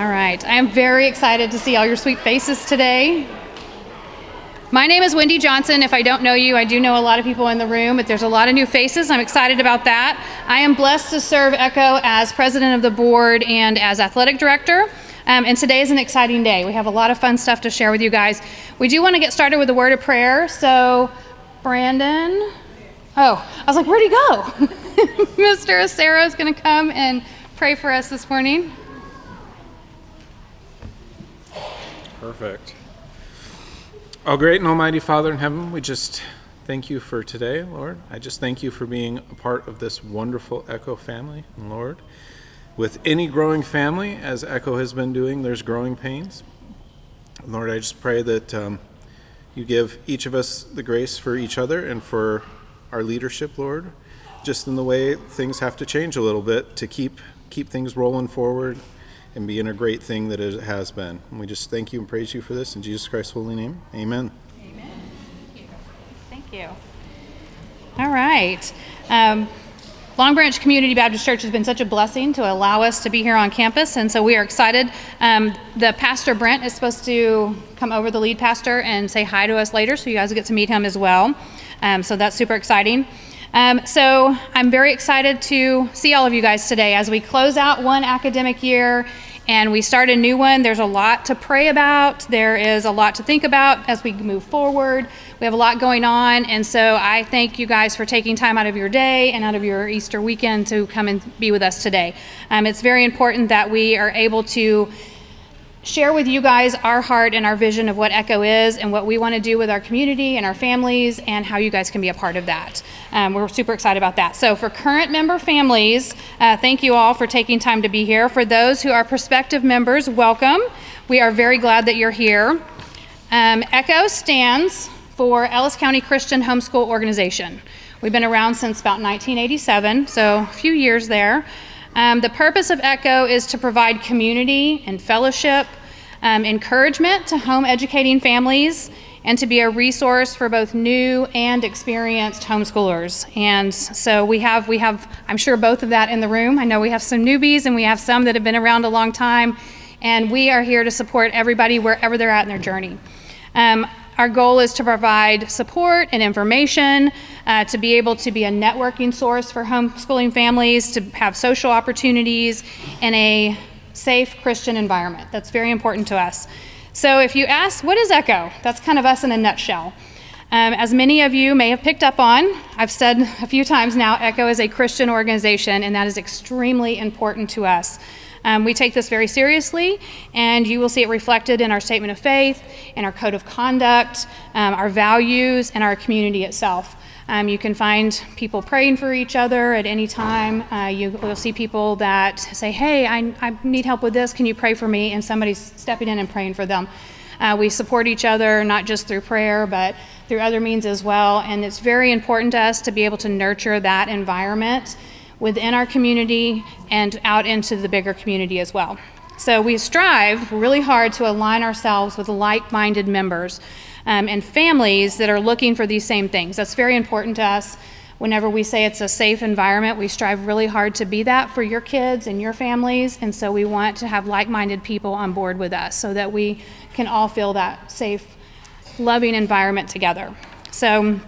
All right. I am very excited to see all your sweet faces today. My name is Wendy Johnson. If I don't know you, I do know a lot of people in the room, but there's a lot of new faces. I'm excited about that. I am blessed to serve ECCHO as president of the board and as athletic director. And today is an exciting day. We have a lot of fun stuff to share with you guys. We do want to get started with a word of prayer. So, Brandon. Oh, I was like, where'd he go? Mr. Acero is going to come and pray for us this morning. Perfect. Oh, great and almighty Father in heaven, we just thank you for today, Lord. I just thank you for being a part of this wonderful ECCHO family. And Lord, with any growing family, as ECCHO has been doing, there's growing pains. And Lord, I just pray that you give each of us the grace for each other and for our leadership, Lord, just in the way things have to change a little bit to keep things rolling forward and being a great thing that it has been. And we just thank you and praise you for this in Jesus Christ's holy name. Amen. Amen. Thank you. All right. Long Branch Community Baptist Church has been such a blessing to allow us to be here on campus, and so we are excited. The pastor, Brent, is supposed to come over, the lead pastor, and say hi to us later, so you guys will get to meet him as well. So that's super exciting. So I'm very excited to see all of you guys today as we close out one academic year and we start a new one. There's a lot to pray about. There is a lot to think about as we move forward. We have a lot going on, and so I thank you guys for taking time out of your day and out of your Easter weekend to come and be with us today. It's very important that we are able to share with you guys our heart and our vision of what ECCHO is and what we want to do with our community and our families and how you guys can be a part of that. We're super excited about that. So for current member families, thank you all for taking time to be here. For those who are prospective members, welcome. We are very glad that you're here. ECCHO stands for Ellis County Christian Homeschool Organization. We've been around since about 1987, so a few years there. The purpose of ECCHO is to provide community and fellowship, encouragement to home educating families, and to be a resource for both new and experienced homeschoolers. And so we have, I'm sure, both of that in the room. I know we have some newbies and we have some that have been around a long time, and we are here to support everybody wherever they're at in their journey. Our goal is to provide support and information, to be able to be a networking source for homeschooling families, to have social opportunities in a safe Christian environment. That's very important to us. So if you ask, what is ECCHO? That's kind of us in a nutshell. As many of you may have picked up on, I've said a few times now, ECCHO is a Christian organization, and that is extremely important to us. We take this very seriously, and you will see it reflected in our statement of faith, in our code of conduct, our values, and our community itself. You can find people praying for each other at any time. You will see people that say, hey, I need help with this, can you pray for me? And somebody's stepping in and praying for them. We support each other, not just through prayer, but through other means as well. And it's very important to us to be able to nurture that environment within our community and out into the bigger community as well. So we strive really hard to align ourselves with like-minded members and families that are looking for these same things. That's very important to us. Whenever we say it's a safe environment, we strive really hard to be that for your kids and your families, and so we want to have like-minded people on board with us so that we can all feel that safe, loving environment together. So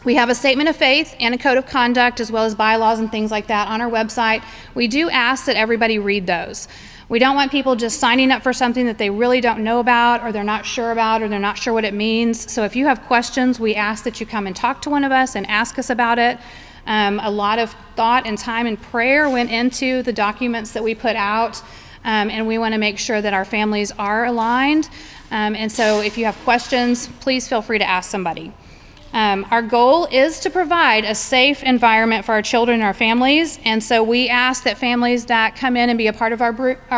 we have a statement of faith and a code of conduct, as well as bylaws and things like that on our website. We do ask that everybody read those. We don't want people just signing up for something that they really don't know about, or they're not sure about, or they're not sure what it means. So if you have questions, we ask that you come and talk to one of us and ask us about it. A lot of thought and time and prayer went into the documents that we put out, and we want to make sure that our families are aligned. And so if you have questions, please feel free to ask somebody. Our goal is to provide a safe environment for our children and our families, and so we ask that families that come in and be a part of our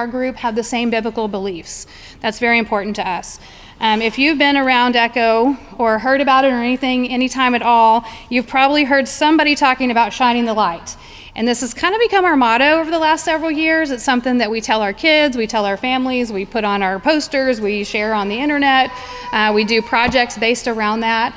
group have the same biblical beliefs. That's very important to us. If you've been around ECCHO or heard about it or anytime at all, you've probably heard somebody talking about shining the light. And this has kind of become our motto over the last several years. It's something that we tell our kids, we tell our families, we put on our posters, we share on the internet, we do projects based around that.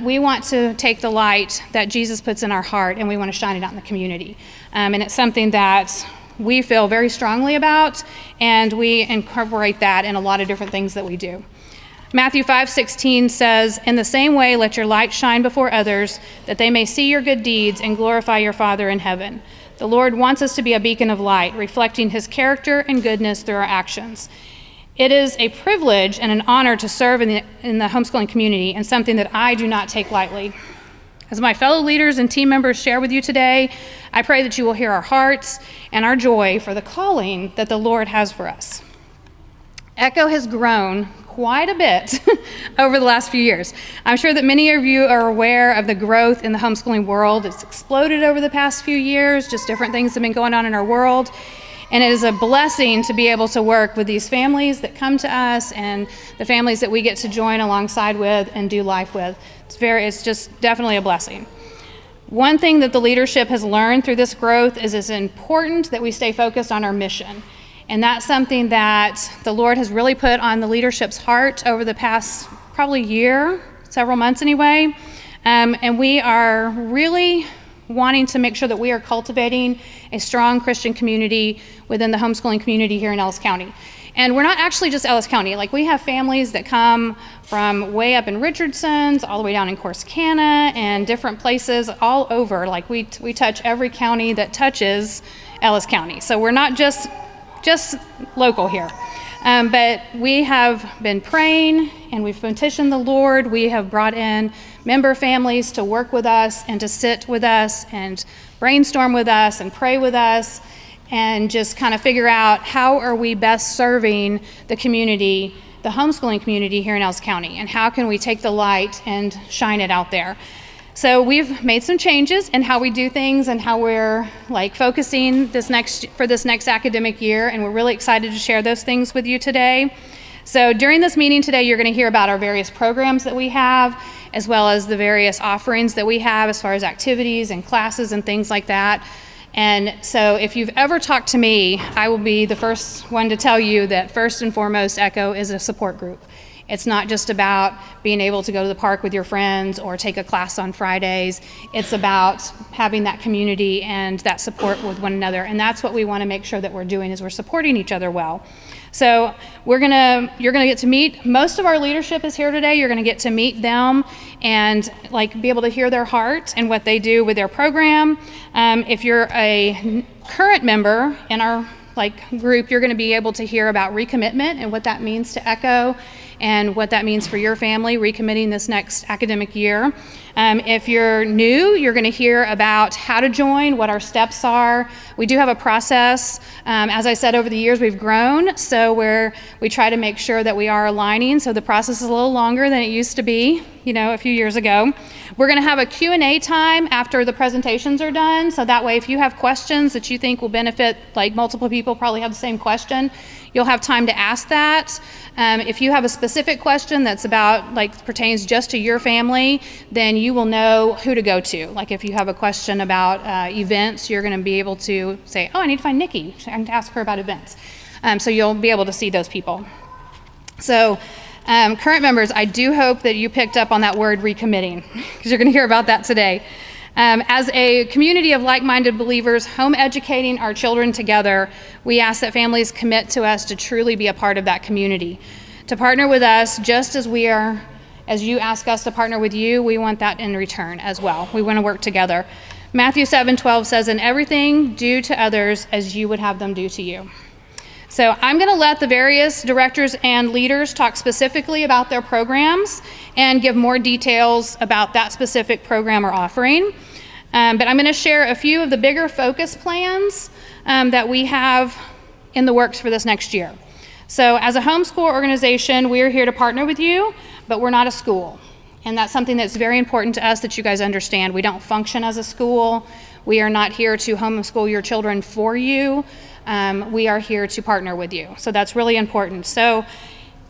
We want to take the light that Jesus puts in our heart, and we want to shine it out in the community. And it's something that we feel very strongly about, and we incorporate that in a lot of different things that we do. Matthew 5:16 says, "In the same way, let your light shine before others, that they may see your good deeds and glorify your Father in heaven." The Lord wants us to be a beacon of light, reflecting his character and goodness through our actions. It is a privilege and an honor to serve in the homeschooling community, and something that I do not take lightly. As my fellow leaders and team members share with you today, I pray that you will hear our hearts and our joy for the calling that the Lord has for us. ECHO has grown quite a bit over the last few years. I'm sure that many of you are aware of the growth in the homeschooling world. It's exploded over the past few years, just different things have been going on in our world. And it is a blessing to be able to work with these families that come to us and the families that we get to join alongside with and do life with. It's just definitely a blessing. One thing that the leadership has learned through this growth is it's important that we stay focused on our mission. And that's something that the Lord has really put on the leadership's heart over the past probably year, several months anyway. And we are really wanting to make sure that we are cultivating a strong Christian community within the homeschooling community here in Ellis County. And we're not actually just Ellis County. Like, we have families that come from way up in Richardson's, all the way down in Corsicana, and different places all over. Like, we touch every county that touches Ellis County. So we're not just local here. But we have been praying, and we've petitioned the Lord. We have brought in member families to work with us and to sit with us and brainstorm with us and pray with us and just kind of figure out how are we best serving the community, the homeschooling community here in Ellis County, and how can we take the light and shine it out there. So we've made some changes in how we do things and how we're focusing for this next academic year, and we're really excited to share those things with you today. So during this meeting today, you're going to hear about our various programs that we have, as well as the various offerings that we have as far as activities and classes and things like that. And so if you've ever talked to me, I will be the first one to tell you that first and foremost, ECHO is a support group. It's not just about being able to go to the park with your friends or take a class on Fridays. It's about having that community and that support with one another. And that's what we want to make sure that we're doing, is we're supporting each other well. So you're gonna get to meet, most of our leadership is here today. You're gonna get to meet them and be able to hear their heart and what they do with their program. If you're a current member in our group, you're gonna be able to hear about recommitment and what that means to ECHO and what that means for your family, recommitting this next academic year. If you're new, you're going to hear about how to join, what our steps are. We do have a process. As I said, over the years we've grown, so we try to make sure that we are aligning, so the process is a little longer than it used to be, a few years ago. We're going to have a Q&A time after the presentations are done, so that way if you have questions that you think will benefit, multiple people probably have the same question, you'll have time to ask that. If you have a specific question that's about, pertains just to your family, then you will know who to go to. If you have a question about events, you're going to be able to say, oh, I need to find Nikki. I can ask her about events. So you'll be able to see those people. So current members, I do hope that you picked up on that word recommitting, because you're going to hear about that today. As a community of like-minded believers home educating our children together, we ask that families commit to us to truly be a part of that community, to partner with us just as you ask us to partner with you. We want that in return as well. We want to work together. Matthew 7:12 says, "In everything, do to others as you would have them do to you." So I'm going to let the various directors and leaders talk specifically about their programs and give more details about that specific program or offering. But I'm going to share a few of the bigger focus plans that we have in the works for this next year. So as a homeschool organization, we are here to partner with you, but we're not a school. And that's something that's very important to us that you guys understand. We don't function as a school. We are not here to homeschool your children for you. We are here to partner with you. So that's really important. So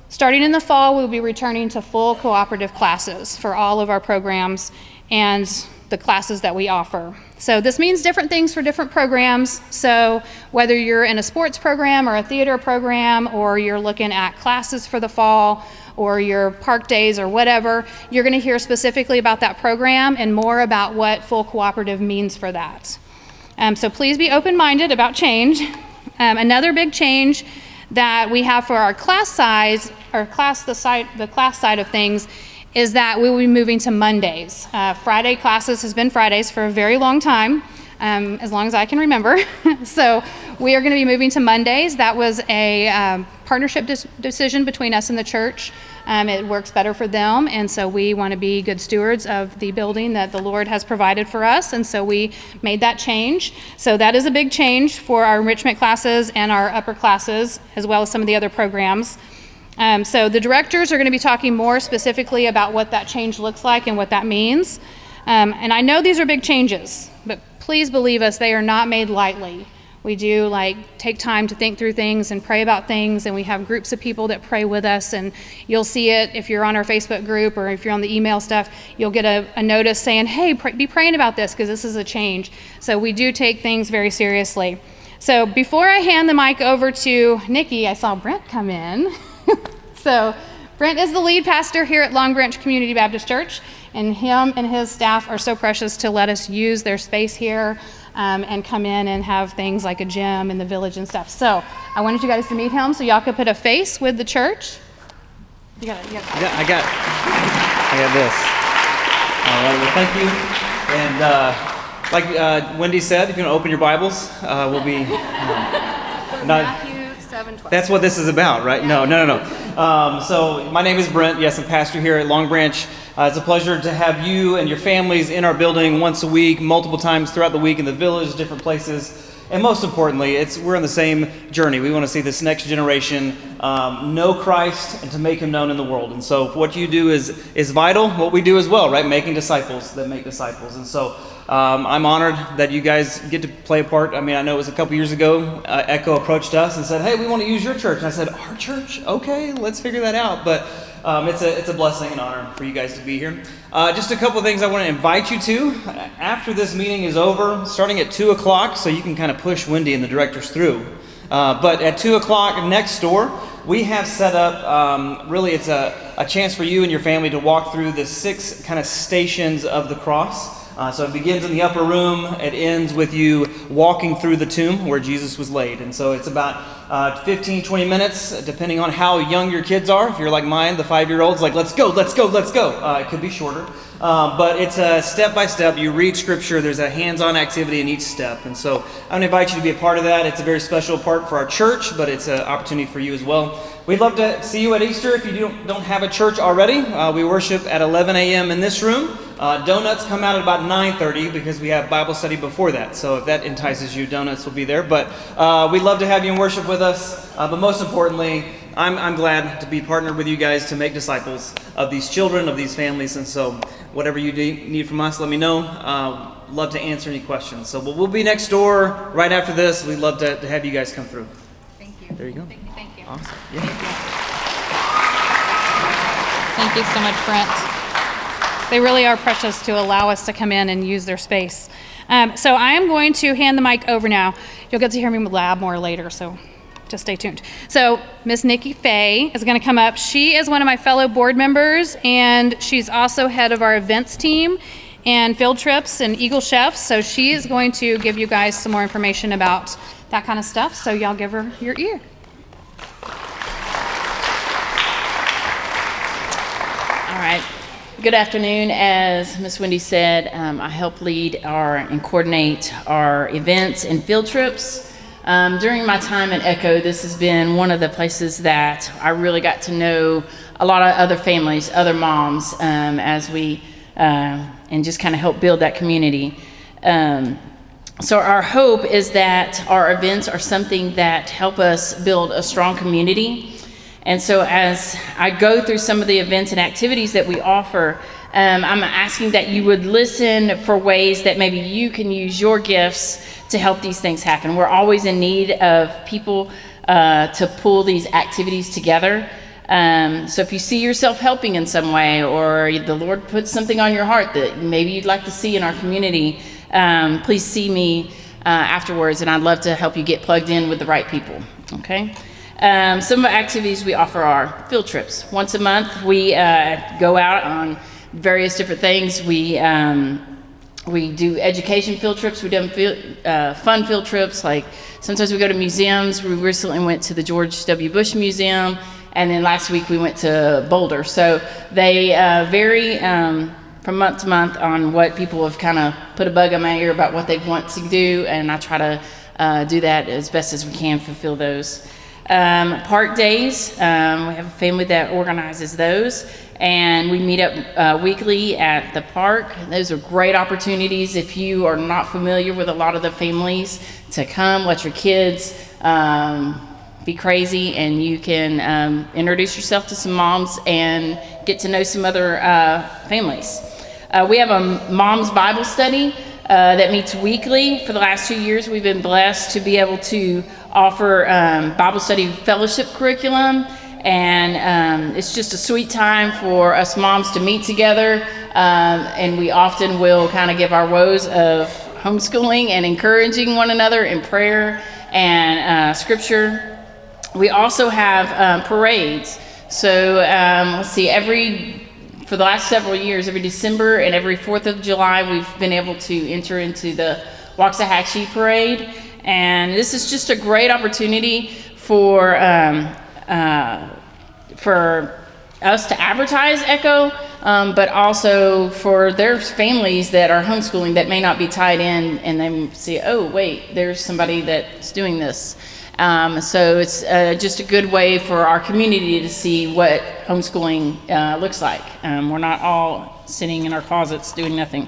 starting in the fall, we'll be returning to full cooperative classes for all of our programs and the classes that we offer. So this means different things for different programs. So whether you're in a sports program or a theater program, or you're looking at classes for the fall, or your park days or whatever, you're going to hear specifically about that program and more about what full cooperative means for that. So please be open-minded about change. Another big change that we have for our class size, the class side of things, is that we will be moving to Mondays. Friday classes has been Fridays for a very long time, as long as I can remember. So we are going to be moving to Mondays. That was a partnership decision between us and the church. It works better for them, and so we want to be good stewards of the building that the Lord has provided for us, and so we made that change. So that is a big change for our enrichment classes and our upper classes, as well as some of the other programs. So the directors are going to be talking more specifically about what that change looks like and what that means. And I know these are big changes, but please believe us, they are not made lightly. We do take time to think through things and pray about things, and we have groups of people that pray with us, and you'll see it if you're on our Facebook group or if you're on the email stuff, you'll get a notice saying, hey, be praying about this because this is a change. So we do take things very seriously. So before I hand the mic over to Nikki, I saw Brent come in. So Brent is the lead pastor here at Long Branch Community Baptist Church, and him and his staff are so precious to let us use their space here and come in and have things like a gym in the village and stuff. So I wanted you guys to meet him so y'all could put a face with the church. You got it. Yeah, I got this. All right, well, thank you. And like Wendy said, if you want to open your Bibles, we'll be... Matthew 7:12. That's what this is about, right? No. So my name is Brent. Yes, I'm pastor here at Long Branch. It's a pleasure to have you and your families in our building once a week, multiple times throughout the week in the village, different places. And most importantly, we're on the same journey. We want to see this next generation know Christ and to make him known in the world. And so what you do is vital. What we do as well, right? Making disciples that make disciples. And so I'm honored that you guys get to play a part. I mean, I know it was a couple years ago, ECCHO approached us and said, hey, we want to use your church. And I said, our church? Okay, let's figure that out. But it's a blessing and honor for you guys to be here. Just a couple of things I want to invite you to. After this meeting is over, starting at 2 o'clock, so you can kind of push Wendy and the directors through. But at 2 o'clock next door, we have set up, really it's a chance for you and your family to walk through the 6 kind of stations of the cross. So it begins in the upper room. It ends with you walking through the tomb where Jesus was laid. And so it's about 15, 20 minutes, depending on how young your kids are. If you're like mine, the 5-year-old's like, let's go. It could be shorter. But it's a step-by-step. You read Scripture. There's a hands-on activity in each step. And so I want to invite you to be a part of that. It's a very special part for our church, but it's an opportunity for you as well. We'd love to see you at Easter if you don't have a church already. We worship at 11 a.m. in this room. Donuts come out at about 9:30 because we have Bible study before that. So if that entices you, donuts will be there. But we'd love to have you in worship with us. But most importantly, I'm glad to be partnered with you guys to make disciples of these children, of these families. And so whatever you need from us, let me know. Love to answer any questions. So we'll be next door right after this. We'd love to have you guys come through. Thank you. There you go. Thank you. Awesome. Yeah. Thank you so much, Brent. They really are precious to allow us to come in and use their space. So I am going to hand the mic over now. You'll get to hear me blab more later, so just stay tuned. So Miss Nikki Fay is going to come up. She is one of my fellow board members, and she's also head of our events team and field trips and Eagle Chefs. So she is going to give you guys some more information about that kind of stuff. So y'all give her your ear. All right. Good afternoon. As Ms. Wendy said, I help lead and coordinate our events and field trips. During my time at ECCHO, this has been one of the places that I really got to know a lot of other families, other moms, as we and just kind of help build that community. So our hope is that our events are something that help us build a strong community. And so as I go through some of the events and activities that we offer, I'm asking that you would listen for ways that maybe you can use your gifts to help these things happen. We're always in need of people to pull these activities together. So if you see yourself helping in some way, or the Lord puts something on your heart that maybe you'd like to see in our community, please see me afterwards, and I'd love to help you get plugged in with the right people, okay? Some of the activities we offer are field trips. Once a month, we go out on various different things. We We do education field trips. We've done fun field trips. Like sometimes we go to museums. We recently went to the George W. Bush Museum, and then last week we went to Boulder. So they vary from month to month on what people have kind of put a bug in my ear about what they want to do, and I try to do that as best as we can, fulfill those. Park days, we have a family that organizes those, and we meet up weekly at the park. Those are great opportunities if you are not familiar with a lot of the families to come, let your kids be crazy, and you can introduce yourself to some moms and get to know some other families. We have a mom's Bible study that meets weekly. For the last 2 years, we've been blessed to be able to offer Bible study fellowship curriculum, and it's just a sweet time for us moms to meet together, and we often will kind of give our woes of homeschooling and encouraging one another in prayer and scripture. We also have parades. So let's see, for the last several years, every December and every 4th of July, we've been able to enter into the Waxahachie Parade. And this is just a great opportunity for us to advertise ECHO, but also for their families that are homeschooling that may not be tied in, and they see, oh, wait, there's somebody that's doing this. So it's just a good way for our community to see what homeschooling looks like. We're not all sitting in our closets doing nothing.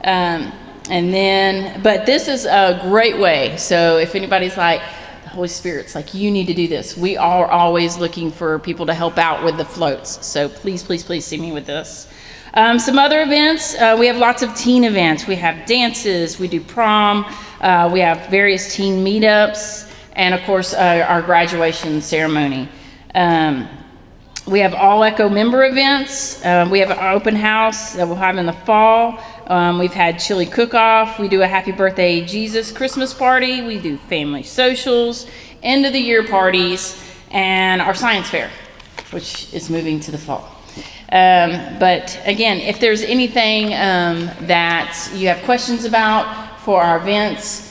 But this is a great way. So if anybody's like, the Holy Spirit's like, you need to do this, we are always looking for people to help out with the floats. So please, please, please see me with this. Some other events, we have lots of teen events. We have dances, we do prom, we have various teen meetups, and of course our graduation ceremony. We have all ECHO member events. We have an open house that we'll have in the fall. We've had chili cook-off. We do a happy birthday Jesus Christmas party. We do family socials, end of the year parties, and our science fair, which is moving to the fall. But again, if there's anything that you have questions about for our events,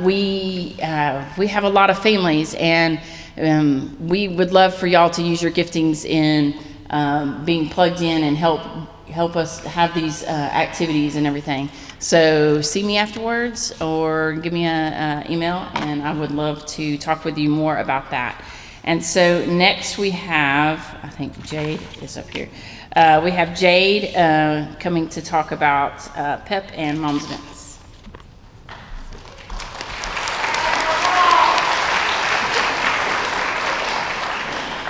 we have a lot of families, and we would love for y'all to use your giftings in being plugged in and help us have these activities and everything. So see me afterwards or give me an email, and I would love to talk with you more about that. And so next we have, I think Jade is up here. We have Jade coming to talk about PEP and Mom's Events.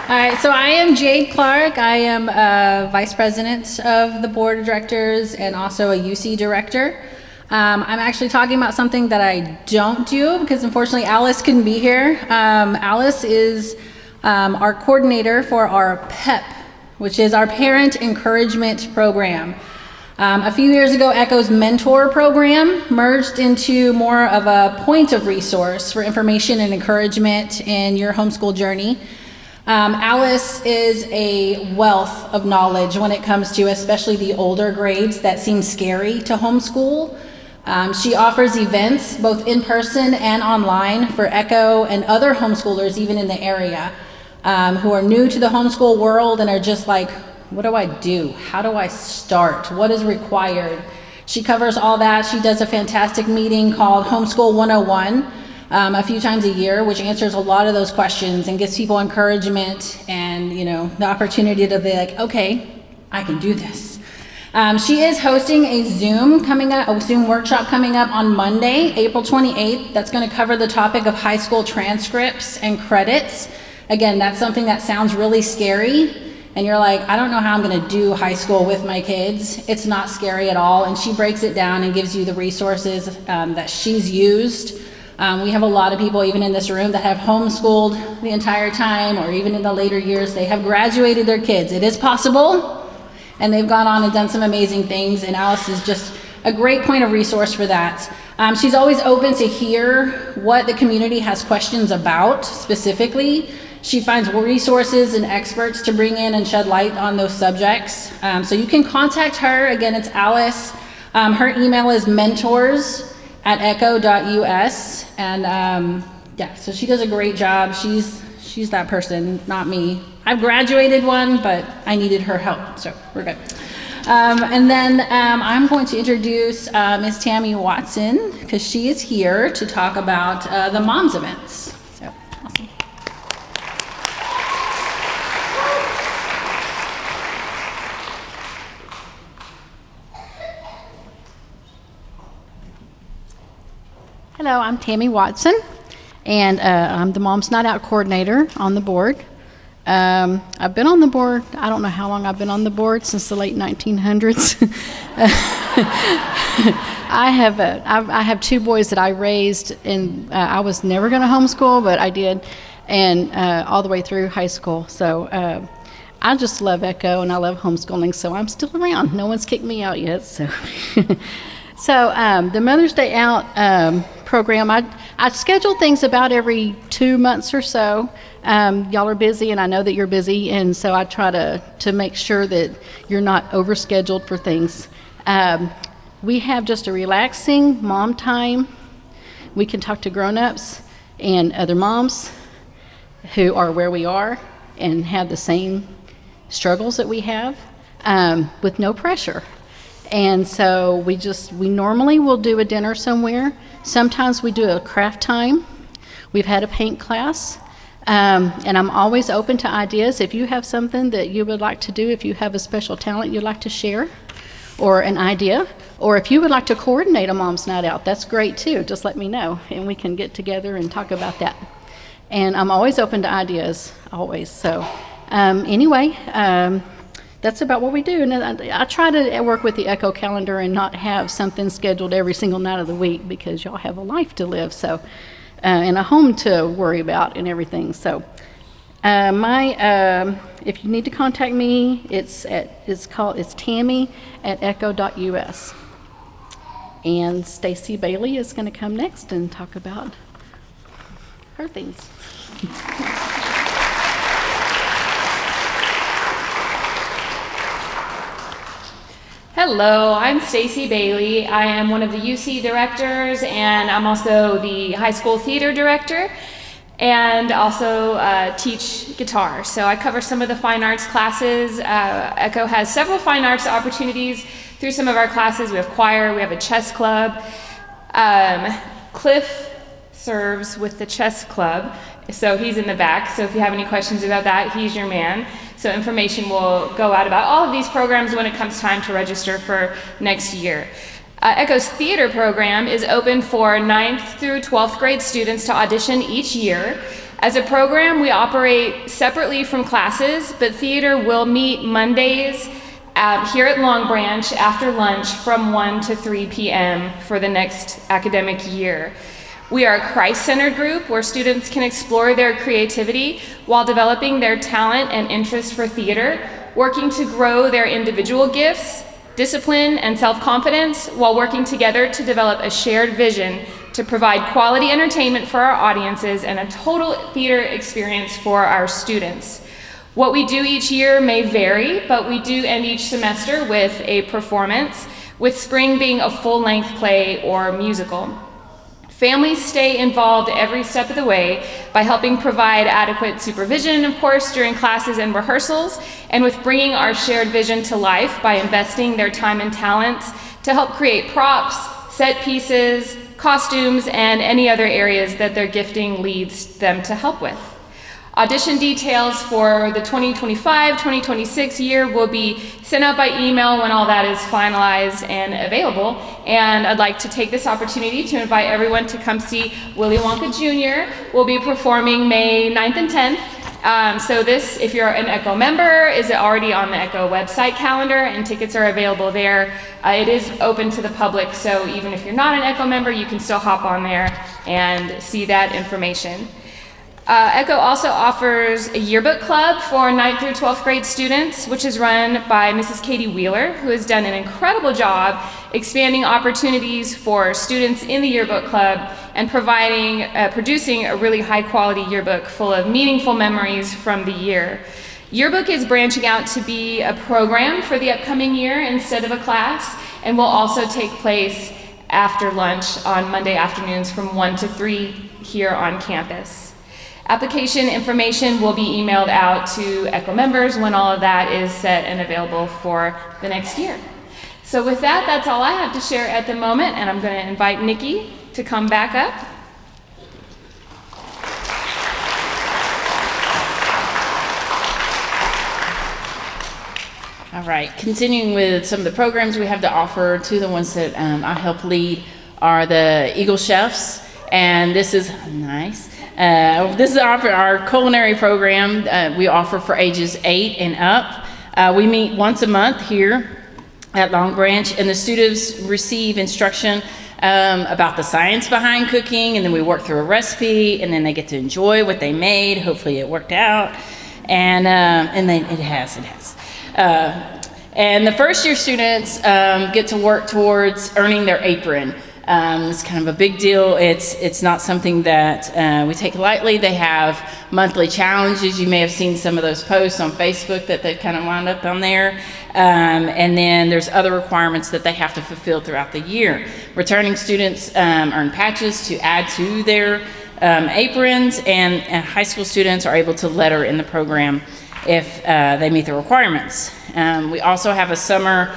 All right, so I am Jade Clark. I am Vice President of the Board of Directors and also a UC Director. I'm actually talking about something that I don't do because unfortunately Alice couldn't be here. Alice is our coordinator for our PEP, which is our Parent Encouragement Program. A few years ago, ECHO's mentor program merged into more of a point of resource for information and encouragement in your homeschool journey. Alice is a wealth of knowledge when it comes to especially the older grades that seem scary to homeschool. She offers events both in person and online for ECHO and other homeschoolers even in the area who are new to the homeschool world and are just like, what do I do? How do I start? What is required? She covers all that. She does a fantastic meeting called Homeschool 101. A few times a year, which answers a lot of those questions and gives people encouragement and, the opportunity to be like, okay, I can do this. She is hosting a Zoom workshop coming up on Monday, April 28th. That's going to cover the topic of high school transcripts and credits. Again, that's something that sounds really scary. And you're like, I don't know how I'm going to do high school with my kids. It's not scary at all. And she breaks it down and gives you the resources that she's used. We have a lot of people even in this room that have homeschooled the entire time, or even in the later years, they have graduated their kids. It is possible, and they've gone on and done some amazing things, and Alice is just a great point of resource for that. She's always open to hear what the community has questions about specifically. She finds resources and experts to bring in and shed light on those subjects. So you can contact her. Again, it's Alice. Her email is mentors@echo.us, and yeah, so she does a great job. She's that person, not me. I've graduated one, but I needed her help, so we're good. And then I'm going to introduce Ms. Tammy Watson, because she is here to talk about the moms events. So, awesome. Hello, I'm Tammy Watson, and I'm the Mom's Night Out coordinator on the board. I've been on the board, I don't know how long I've been on the board, since the late 1900s. I have two boys that I raised, and I was never going to homeschool, but I did, and all the way through high school. So I just love ECHO, and I love homeschooling, so I'm still around. No one's kicked me out yet, so. So the Mother's Day Out program, I schedule things about every 2 months or so. Y'all are busy, and I know that you're busy, and so I try to make sure that you're not overscheduled for things. We have just a relaxing mom time. We can talk to grown-ups and other moms who are where we are and have the same struggles that we have, with no pressure. And so we normally will do a dinner somewhere. Sometimes we do a craft time. We've had a paint class. And I'm always open to ideas. If you have something that you would like to do, if you have a special talent you'd like to share, or an idea, or if you would like to coordinate a mom's night out, that's great too. Just let me know, and we can get together and talk about that. And I'm always open to ideas, always. So anyway, that's about what we do. And I try to work with the ECHO calendar and not have something scheduled every single night of the week, because y'all have a life to live, so and a home to worry about and everything. So if you need to contact me, it's Tammy@echo.us. And Stacy Bailey is going to come next and talk about her things. Hello, I'm Stacy Bailey. I am one of the UC directors, and I'm also the high school theater director, and also teach guitar. So I cover some of the fine arts classes. ECHO has several fine arts opportunities through some of our classes. We have choir, we have a chess club. Cliff serves with the chess club, so he's in the back. So if you have any questions about that, he's your man. So information will go out about all of these programs when it comes time to register for next year. ECHO's theater program is open for 9th through 12th grade students to audition each year. As a program, we operate separately from classes, but theater will meet Mondays here at Long Branch after lunch from 1 to 3 p.m. for the next academic year. We are a Christ-centered group where students can explore their creativity while developing their talent and interest for theater, working to grow their individual gifts, discipline, and self-confidence while working together to develop a shared vision to provide quality entertainment for our audiences and a total theater experience for our students. What we do each year may vary, but we do end each semester with a performance, with spring being a full-length play or musical. Families stay involved every step of the way by helping provide adequate supervision, of course, during classes and rehearsals, and with bringing our shared vision to life by investing their time and talents to help create props, set pieces, costumes, and any other areas that their gifting leads them to help with. Audition details for the 2025-2026 year will be sent out by email when all that is finalized and available. And I'd like to take this opportunity to invite everyone to come see Willy Wonka Jr. We'll be performing May 9th and 10th. So this, if you're an ECHO member, is already on the ECHO website calendar, and tickets are available there. It is open to the public, so even if you're not an ECHO member, you can still hop on there and see that information. ECHO also offers a yearbook club for 9th through 12th grade students, which is run by Mrs. Katie Wheeler, who has done an incredible job expanding opportunities for students in the yearbook club and producing a really high quality yearbook full of meaningful memories from the year. Yearbook is branching out to be a program for the upcoming year instead of a class, and will also take place after lunch on Monday afternoons from 1 to 3 here on campus. Application information will be emailed out to ECHO members when all of that is set and available for the next year. So with that, that's all I have to share at the moment, and I'm going to invite Nikki to come back up. All right, continuing with some of the programs we have to offer, two of the ones that I help lead are the Eagle Chefs, and this is nice. This is our culinary program we offer for ages 8 and up. We meet once a month here at Long Branch, and the students receive instruction about the science behind cooking, and then we work through a recipe, and then they get to enjoy what they made. Hopefully it worked out, and then it has. And the first year students get to work towards earning their apron. It's kind of a big deal. It's not something that we take lightly. They have monthly challenges. You may have seen some of those posts on Facebook that they've kind of wound up on there. And then there's other requirements that they have to fulfill throughout the year. Returning students earn patches to add to their aprons, and high school students are able to letter in the program if they meet the requirements. We also have a summer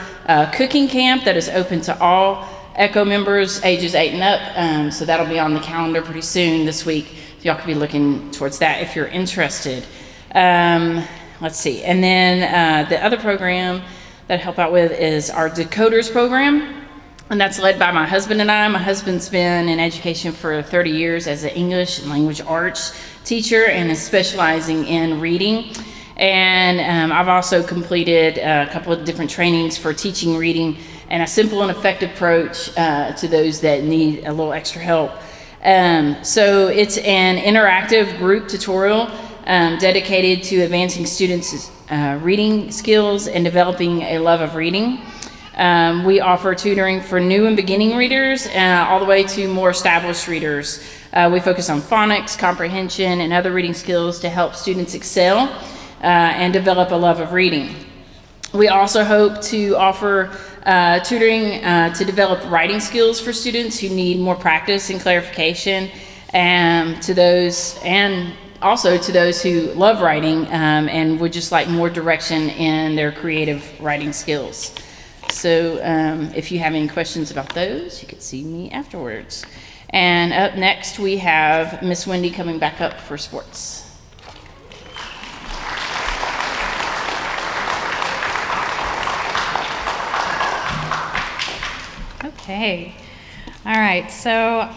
cooking camp that is open to all ECHO members ages 8 and up, so that'll be on the calendar pretty soon this week. So y'all could be looking towards that if you're interested. Let's see, and then the other program that I help out with is our Decoders program, and that's led by my husband and I. My husband's been in education for 30 years as an English and language arts teacher and is specializing in reading. And I've also completed a couple of different trainings for teaching reading and a simple and effective approach to those that need a little extra help. So it's an interactive group tutorial dedicated to advancing students' reading skills and developing a love of reading. We offer tutoring for new and beginning readers all the way to more established readers. We focus on phonics, comprehension, and other reading skills to help students excel and develop a love of reading. We also hope to offer tutoring to develop writing skills for students who need more practice and clarification, and to those who love writing and would just like more direction in their creative writing skills. So if you have any questions about those, you can see me afterwards. And up next we have Miss Wendy coming back up for sports. Okay. All right. So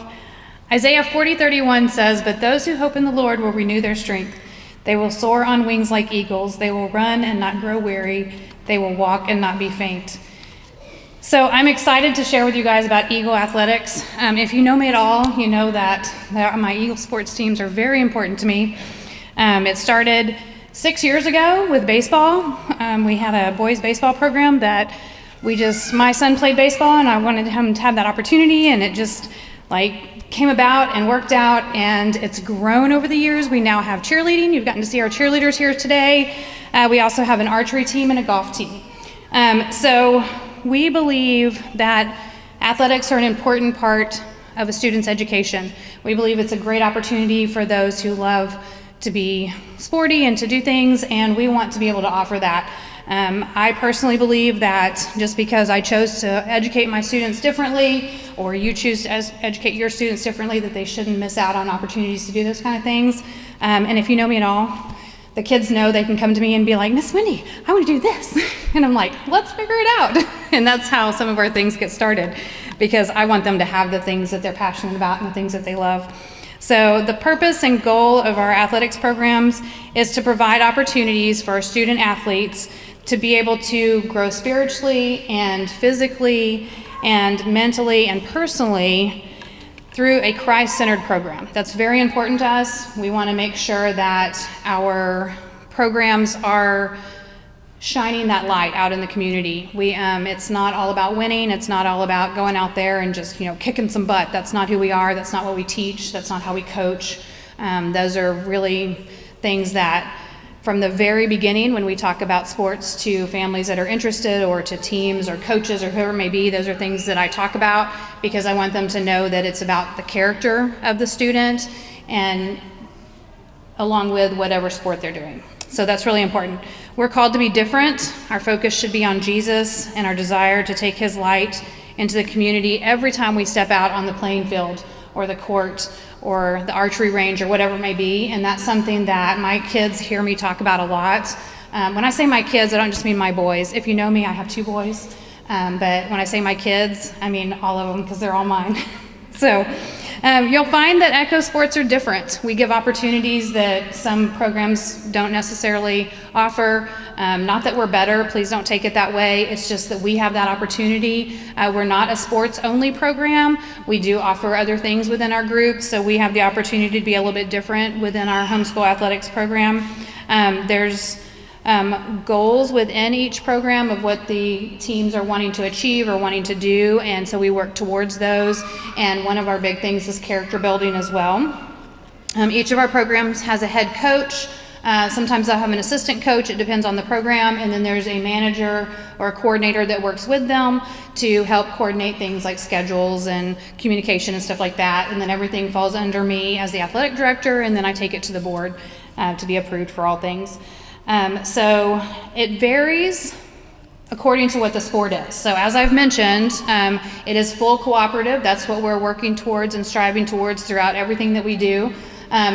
Isaiah 40:31 says, "But those who hope in the Lord will renew their strength. They will soar on wings like eagles. They will run and not grow weary. They will walk and not be faint." So I'm excited to share with you guys about Eagle Athletics. If you know me at all, you know that my Eagle sports teams are very important to me. It started 6 years ago with baseball. We had a boys baseball program that my son played baseball and I wanted him to have that opportunity, and it just came about and worked out, and it's grown over the years. We now have cheerleading. You've gotten to see our cheerleaders here today. We also have an archery team and a golf team. So we believe that athletics are an important part of a student's education. We believe it's a great opportunity for those who love to be sporty and to do things, and we want to be able to offer that. I personally believe that just because I chose to educate my students differently, or you choose to educate your students differently, that they shouldn't miss out on opportunities to do those kind of things. And if you know me at all, the kids know they can come to me and be like, "Miss Wendy, I want to do this." And I'm like, "Let's figure it out." And that's how some of our things get started, because I want them to have the things that they're passionate about and the things that they love. So the purpose and goal of our athletics programs is to provide opportunities for our student athletes to be able to grow spiritually and physically and mentally and personally through a Christ-centered program. That's very important to us. We want to make sure that our programs are shining that light out in the community. It's not all about winning. It's not all about going out there and just kicking some butt. That's not who we are. That's not what we teach. That's not how we coach. Those are really things that from the very beginning when we talk about sports to families that are interested, or to teams or coaches or whoever it may be. Those are things that I talk about because I want them to know that it's about the character of the student and along with whatever sport they're doing. So that's really important. We're called to be different. Our focus should be on Jesus and our desire to take his light into the community every time we step out on the playing field or the court or the archery range or whatever it may be. And that's something that my kids hear me talk about a lot. When I say my kids, I don't just mean my boys. If you know me, I have 2 boys. But when I say my kids, I mean all of them, because they're all mine. So you'll find that ECCHO sports are different. We give opportunities that some programs don't necessarily offer. Not that we're better, please don't take it that way. It's just that we have that opportunity. We're not a sports-only program. We do offer other things within our group, so we have the opportunity to be a little bit different within our homeschool athletics program. There's goals within each program of what the teams are wanting to achieve or wanting to do, and so we work towards those. And one of our big things is character building as well. Each of our programs has a head coach. Sometimes they'll have an assistant coach, it depends on the program, and then there's a manager or a coordinator that works with them to help coordinate things like schedules and communication and stuff like that. And then everything falls under me as the athletic director, and then I take it to the board to be approved for all things. So it varies according to what the sport is. So as I've mentioned, it is full cooperative. That's what we're working towards and striving towards throughout everything that we do.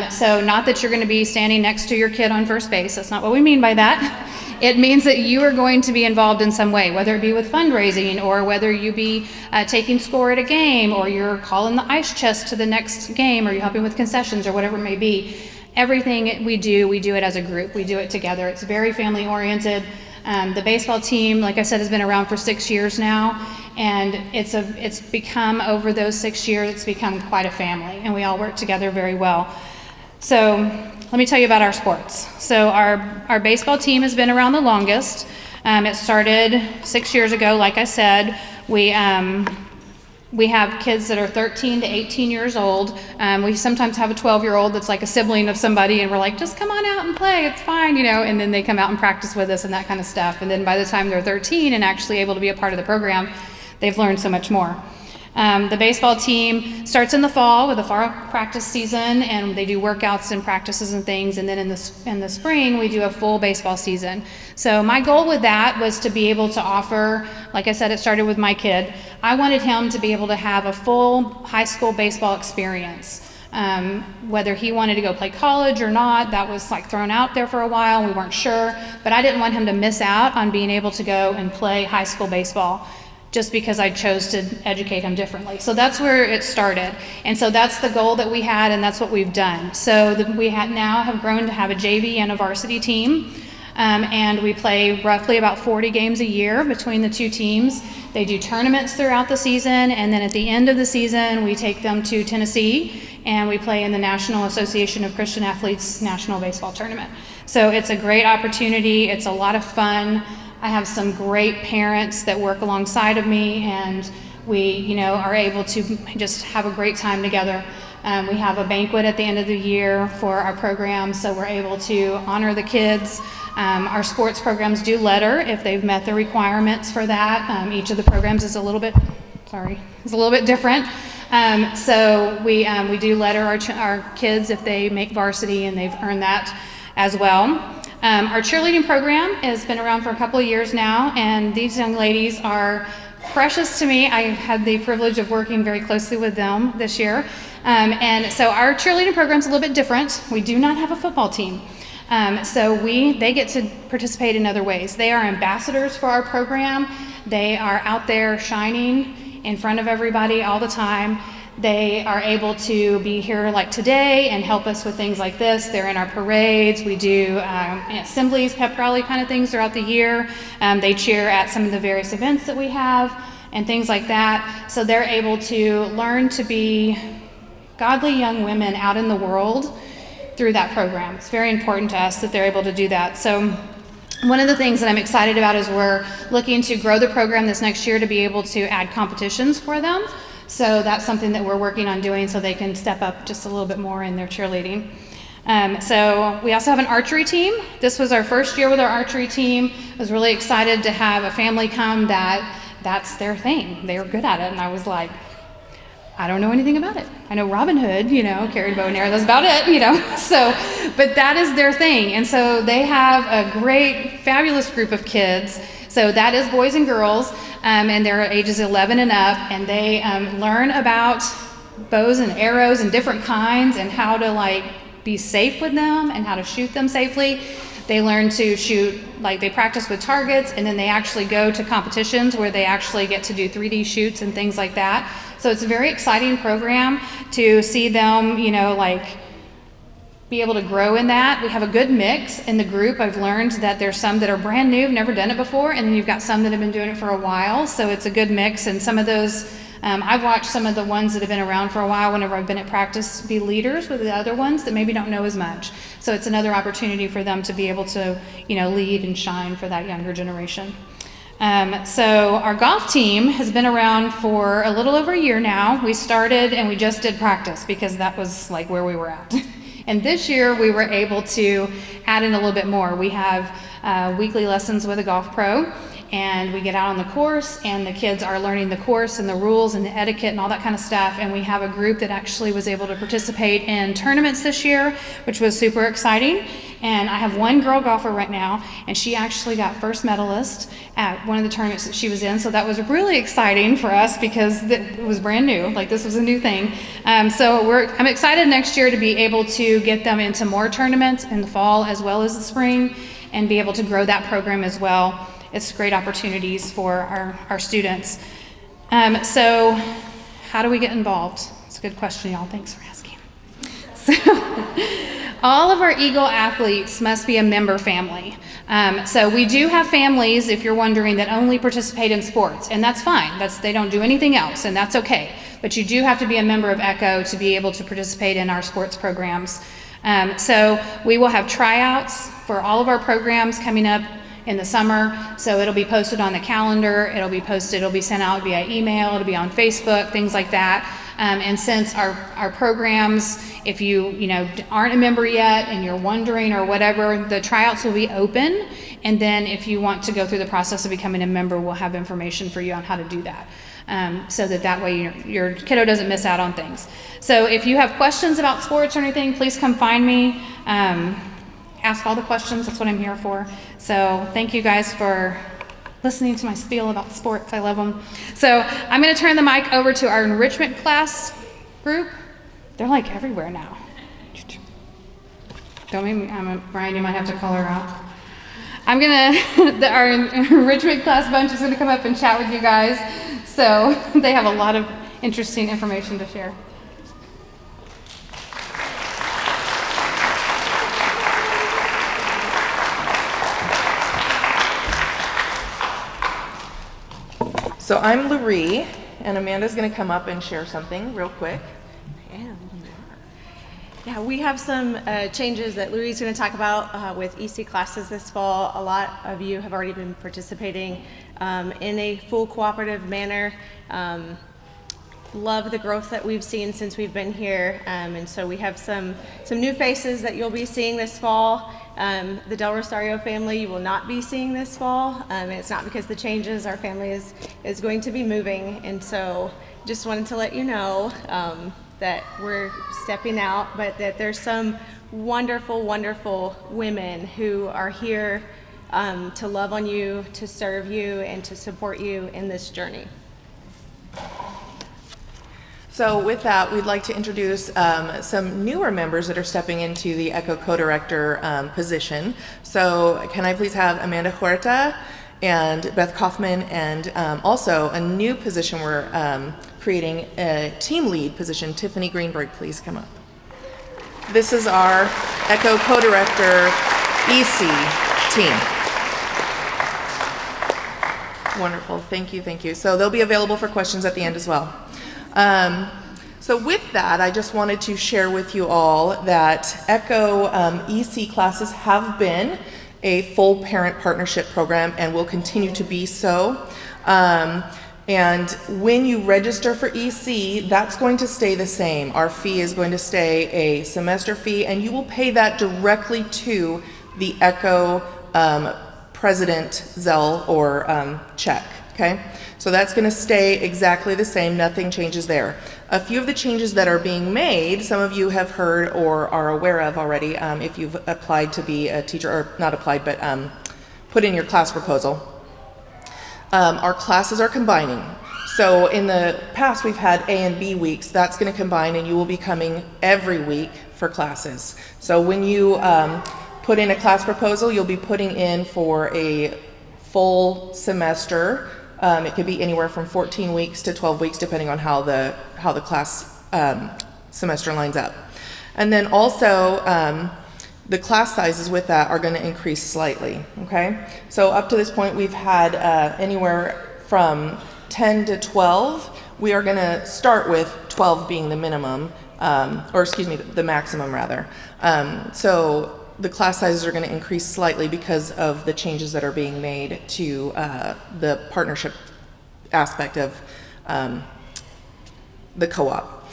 So not that you're going to be standing next to your kid on first base. That's not what we mean by that. It means that you are going to be involved in some way, whether it be with fundraising or whether you be taking score at a game, or you're calling the ice chest to the next game, or you're helping with concessions or whatever it may be. Everything we do it as a group. We do it together. It's very family oriented. The baseball team, like I said, has been around for 6 years now, and it's become, over those 6 years, it's become quite a family, and we all work together very well. So let me tell you about our sports. So our baseball team has been around the longest. It started 6 years ago, like I said. We have kids that are 13 to 18 years old. We sometimes have a 12-year-old that's like a sibling of somebody, and we're like, just come on out and play, it's fine, and then they come out and practice with us and that kind of stuff. And then by the time they're 13 and actually able to be a part of the program, they've learned so much more. The baseball team starts in the fall with a fall practice season, and they do workouts and practices and things, and then in the spring we do a full baseball season. So my goal with that was to be able to offer, like I said, it started with my kid. I wanted him to be able to have a full high school baseball experience. Whether he wanted to go play college or not, that was like thrown out there for a while. We weren't sure, but I didn't want him to miss out on being able to go and play high school baseball, just because I chose to educate him differently. So that's where it started. And so that's the goal that we had, and that's what we've done. So we now have grown to have a JV and a varsity team. And we play roughly about 40 games a year between the two teams. They do tournaments throughout the season, and then at the end of the season, we take them to Tennessee, and we play in the National Association of Christian Athletes National Baseball Tournament. So it's a great opportunity. It's a lot of fun. I have some great parents that work alongside of me, and we, are able to just have a great time together. We have a banquet at the end of the year for our program, so we're able to honor the kids. Our sports programs do letter if they've met the requirements for that. Each of the programs is a little bit different. So we do letter our kids if they make varsity and they've earned that as well. Our cheerleading program has been around for a couple of years now, and these young ladies are precious to me. I've had the privilege of working very closely with them this year. And so our cheerleading program is a little bit different. We do not have a football team. So they get to participate in other ways. They are ambassadors for our program. They are out there shining in front of everybody all the time. They are able to be here like today and help us with things like this. They're in our parades. We do assemblies, pep rally kind of things throughout the year. They cheer at some of the various events that we have and things like that. So they're able to learn to be godly young women out in the world through that program. It's very important to us that they're able to do that. So one of the things that I'm excited about is we're looking to grow the program this next year to be able to add competitions for them. So that's something that we're working on doing so they can step up just a little bit more in their cheerleading. So we also have an archery team. This was our first year with our archery team. I was really excited to have a family come that's their thing. They were good at it. And I was like, I don't know anything about it. I know Robin Hood, carried bow and arrow, that's about it, So, but that is their thing. And so they have a great, fabulous group of kids. So that is boys and girls, and they're ages 11 and up, and they learn about bows and arrows and different kinds and how to be safe with them and how to shoot them safely. They learn to shoot, they practice with targets, and then they actually go to competitions where they actually get to do 3D shoots and things like that. So it's a very exciting program to see them, be able to grow in that. We have a good mix in the group. I've learned that there's some that are brand new, never done it before, and then you've got some that have been doing it for a while. So it's a good mix, and some of those, I've watched some of the ones that have been around for a while whenever I've been at practice be leaders with the other ones that maybe don't know as much. So it's another opportunity for them to be able to, lead and shine for that younger generation. So our golf team has been around for a little over a year now. We started and we just did practice because that was where we were at. And this year we were able to add in a little bit more. We have weekly lessons with a golf pro, and we get out on the course, and the kids are learning the course and the rules and the etiquette and all that kind of stuff. And we have a group that actually was able to participate in tournaments this year, which was super exciting. And I have one girl golfer right now, and she actually got first medalist at one of the tournaments that she was in. So that was really exciting for us because it was brand new. This was a new thing. So I'm excited next year to be able to get them into more tournaments in the fall as well as the spring, and be able to grow that program as well. It's great opportunities for our students. So how do we get involved? It's a good question, y'all. Thanks for asking. So all of our Eagle athletes must be a member family. So we do have families, if you're wondering, that only participate in sports, and that's fine. They don't do anything else, and that's okay. But you do have to be a member of ECCHO to be able to participate in our sports programs. So we will have tryouts for all of our programs coming up in the summer. So it'll be posted on the calendar, it'll be sent out via email, it'll be on Facebook, things like that. And since our programs, if you aren't a member yet and you're wondering or whatever, the tryouts will be open. And then if you want to go through the process of becoming a member, we'll have information for you on how to do that. So that way your kiddo doesn't miss out on things. So if you have questions about sports or anything, please come find me. Ask all the questions. That's what I'm here for. So thank you guys for listening to my spiel about sports. I love them. So I'm going to turn the mic over to our enrichment class group. They're everywhere now. Don't make me, Brian, you might have to call her out. Our enrichment class bunch is going to come up and chat with you guys. So they have a lot of interesting information to share. So I'm Lurie, and Amanda's going to come up and share something real quick. Yeah, we have some changes that Lurie's going to talk about with EC classes this fall. A lot of you have already been participating in a full cooperative manner. Love the growth that we've seen since we've been here, and so we have some new faces that you'll be seeing this fall. The Del Rosario family you will not be seeing this fall, and it's not because the changes. Our family is going to be moving, and so just wanted to let you know that we're stepping out, but that there's some wonderful, wonderful women who are here to love on you, to serve you, and to support you in this journey. So with that, we'd like to introduce some newer members that are stepping into the ECCHO co-director position. So can I please have Amanda Huerta and Beth Kaufman, and also a new position we're creating, a team lead position. Tiffany Greenberg, please come up. This is our ECCHO co-director EC team. Wonderful, thank you, thank you. So they'll be available for questions at the end as well. So with that, I just wanted to share with you all that ECCHO EC classes have been a full parent partnership program and will continue to be so. And when you register for EC, that's going to stay the same. Our fee is going to stay a semester fee, and you will pay that directly to the ECHO President Zelle or check, okay? So that's going to stay exactly the same. Nothing changes there. A few of the changes that are being made, some of you have heard or are aware of already if you've applied to be a teacher, or not applied, but put in your class proposal. Our classes are combining. So in the past, we've had A and B weeks. That's going to combine, and you will be coming every week for classes. So when you put in a class proposal, you'll be putting in for a full semester. It could be anywhere from 14 weeks to 12 weeks, depending on how the class semester lines up. And then also, the class sizes with that are going to increase slightly, okay? So up to this point, we've had anywhere from 10 to 12. We are going to start with 12 being the minimum, or excuse me, the maximum rather. So the class sizes are going to increase slightly because of the changes that are being made to the partnership aspect of the co-op.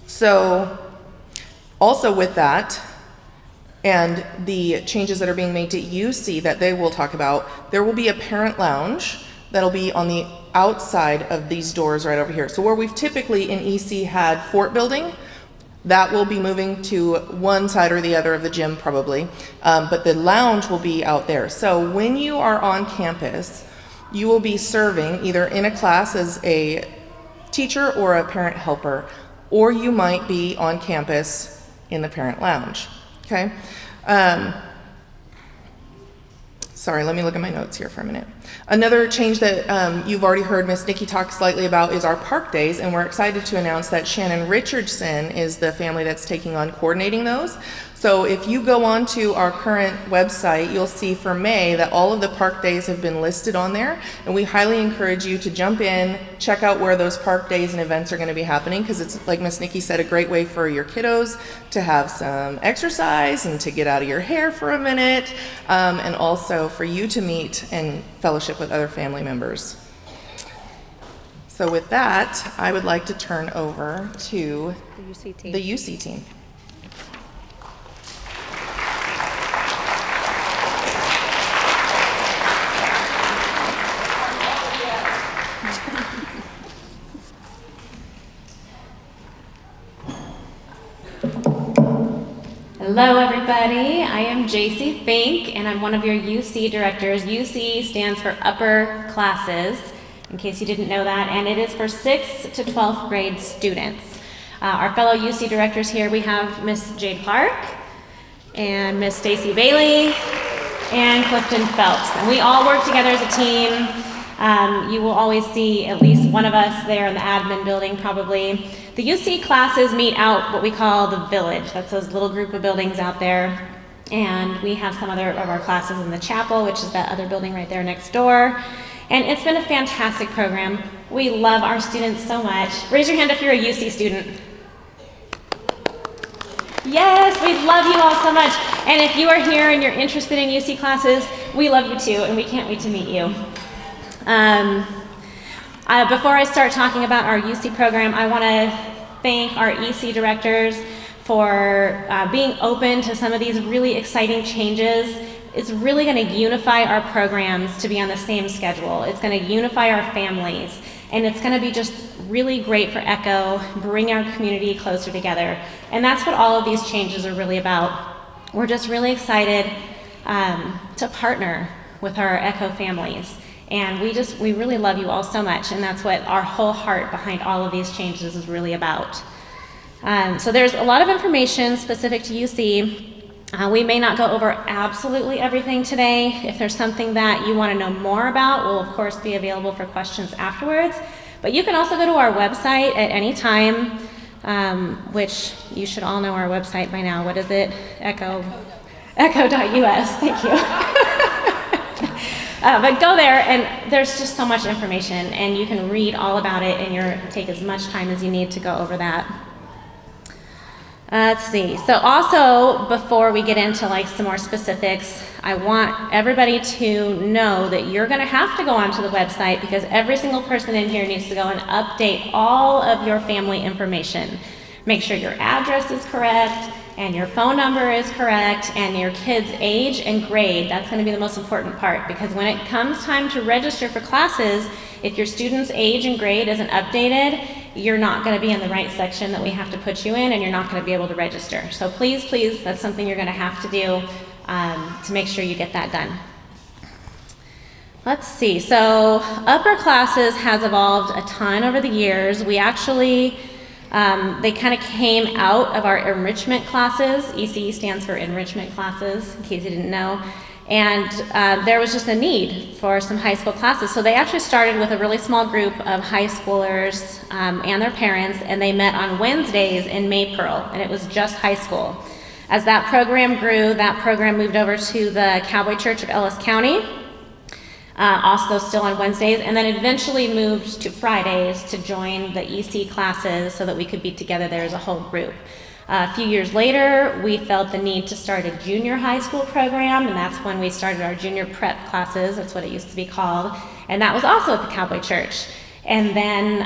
So also with that, and the changes that are being made to UC that they will talk about, there will be a parent lounge that'll be on the outside of these doors right over here. So where we've typically in EC had Fort Building, that will be moving to one side or the other of the gym probably, but the lounge will be out there. So when you are on campus, you will be serving either in a class as a teacher or a parent helper, or you might be on campus in the parent lounge, okay? Sorry, let me look at my notes here for a minute. Another change that you've already heard Miss Nikki talk slightly about is our park days, and we're excited to announce that Shannon Richardson is the family that's taking on coordinating those. So if you go onto our current website, you'll see for May that all of the park days have been listed on there, and we highly encourage you to jump in, check out where those park days and events are going to be happening, because it's, like Miss Nikki said, a great way for your kiddos to have some exercise and to get out of your hair for a minute, and also for you to meet and fellowship with other family members. So with that, I would like to turn over to the UC team. Hello everybody, I am JC Fink and I'm one of your UC directors. UC stands for Upper Classes, in case you didn't know that, and it is for 6th to 12th grade students. Our fellow UC directors here, we have Miss Jade Clark and Miss Stacy Bailey and Clifton Phelps, and we all work together as a team. You will always see at least one of us there in the admin building probably. The UC classes meet out what we call the village. That's those little group of buildings out there. And we have some other of our classes in the chapel, which is that other building right there next door. And it's been a fantastic program. We love our students so much. Raise your hand if you're a UC student. Yes, we love you all so much. And if you are here and you're interested in UC classes, we love you too, and we can't wait to meet you. Before I start talking about our UC program, I want to thank our EC directors for being open to some of these really exciting changes. It's really going to unify our programs to be on the same schedule. It's going to unify our families, and it's going to be just really great for ECHO, bring our community closer together. And that's what all of these changes are really about. We're just really excited to partner with our ECHO families. And we really love you all so much, and that's what our whole heart behind all of these changes is really about. So there's a lot of information specific to UC. We may not go over absolutely everything today. If there's something that you want to know more about, we'll of course be available for questions afterwards. But you can also go to our website at any time, which you should all know our website by now. What is it? ECHO.us. Thank you. But go there, and there's just so much information, and you can read all about it, and take as much time as you need to go over that. Let's see. So also, before we get into like some more specifics, I want everybody to know that you're going to have to go onto the website because every single person in here needs to go and update all of your family information. Make sure your address is correct and your phone number is correct and your kid's age and grade. That's going to be the most important part because when it comes time to register for classes, if your student's age and grade isn't updated, you're not going to be in the right section that we have to put you in and you're not going to be able to register. So please, please, that's something you're going to have to do to make sure you get that done. Let's see, so upper classes has evolved a ton over the years. We actually, they kind of came out of our enrichment classes. ECE stands for enrichment classes, in case you didn't know. And there was just a need for some high school classes. So they actually started with a really small group of high schoolers and their parents, and they met on Wednesdays in Maypearl, and it was just high school. As that program grew, that program moved over to the Cowboy Church of Ellis County, also still on Wednesdays, and then eventually moved to Fridays to join the EC classes so that we could be together there as a whole group. A few years later, we felt the need to start a junior high school program, and that's when we started our junior prep classes. That's what it used to be called. And that was also at the Cowboy Church. And then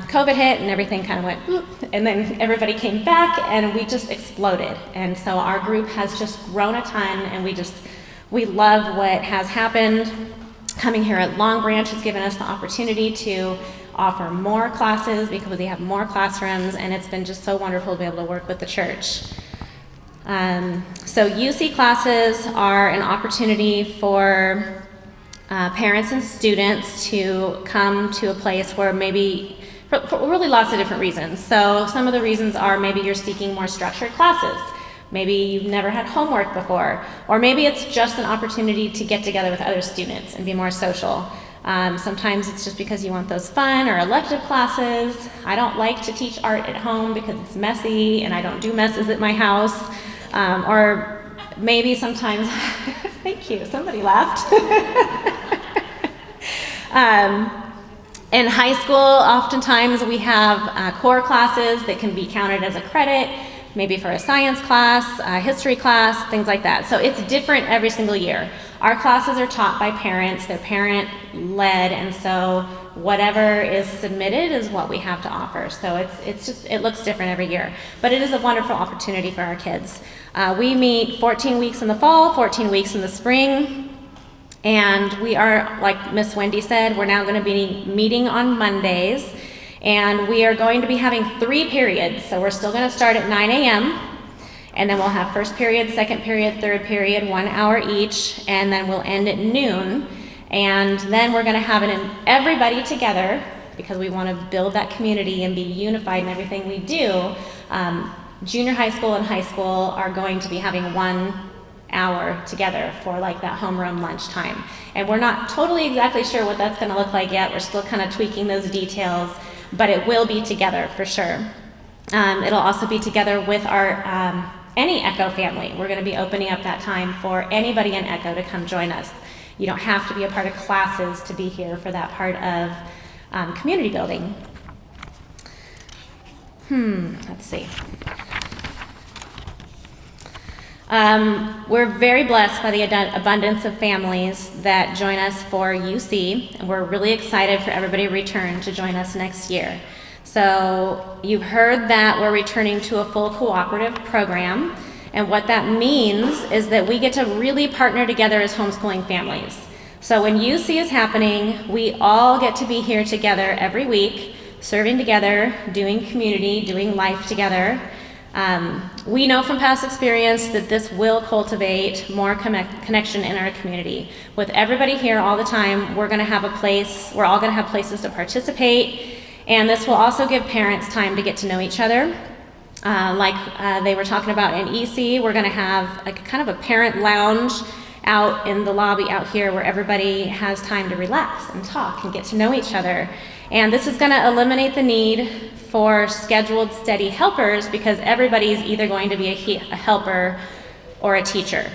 COVID hit and everything kind of went, boop, and then everybody came back and we just exploded. And so our group has just grown a ton, and we love what has happened. Coming here at Long Branch has given us the opportunity to offer more classes because we have more classrooms, and it's been just so wonderful to be able to work with the church. So UC classes are an opportunity for parents and students to come to a place where maybe, for really lots of different reasons. So some of the reasons are maybe you're seeking more structured classes. Maybe you've never had homework before, or maybe it's just an opportunity to get together with other students and be more social. Sometimes it's just because you want those fun or elective classes. I don't like to teach art at home because it's messy and I don't do messes at my house. Or maybe sometimes, thank you, somebody laughed. In high school, oftentimes we have core classes that can be counted as a credit, maybe for a science class, a history class, things like that. So it's different every single year. Our classes are taught by parents, they're parent-led, and so whatever is submitted is what we have to offer. So it looks different every year, but it is a wonderful opportunity for our kids. We meet 14 weeks in the fall, 14 weeks in the spring, and we are, like Miss Wendy said, we're now going to be meeting on Mondays, and we are going to be having 3 periods. So we're still going to start at 9 a.m., and then we'll have first period, second period, third period, 1 hour each, and then we'll end at noon. And then we're going to have everybody together because we want to build that community and be unified in everything we do. Junior high school and high school are going to be having 1 hour together for like that homeroom lunchtime. And we're not totally exactly sure what that's going to look like yet. We're still kind of tweaking those details, but it will be together for sure. It'll also be together with our any ECHO family. We're going to be opening up that time for anybody in ECHO to come join us. You don't have to be a part of classes to be here for that part of community building. Let's see. We're very blessed by the abundance of families that join us for UC, and we're really excited for everybody to return to join us next year. So you've heard that we're returning to a full cooperative program, and what that means is that we get to really partner together as homeschooling families. So when UC is happening, we all get to be here together every week, serving together, doing community, doing life together. We know from past experience that this will cultivate more connection in our community. With everybody here all the time, we're all going to have places to participate, and this will also give parents time to get to know each other. Like they were talking about in EC, we're going to have like kind of a parent lounge out in the lobby out here where everybody has time to relax and talk and get to know each other. And this is going to eliminate the need for scheduled steady helpers because everybody's either going to be a helper or a teacher.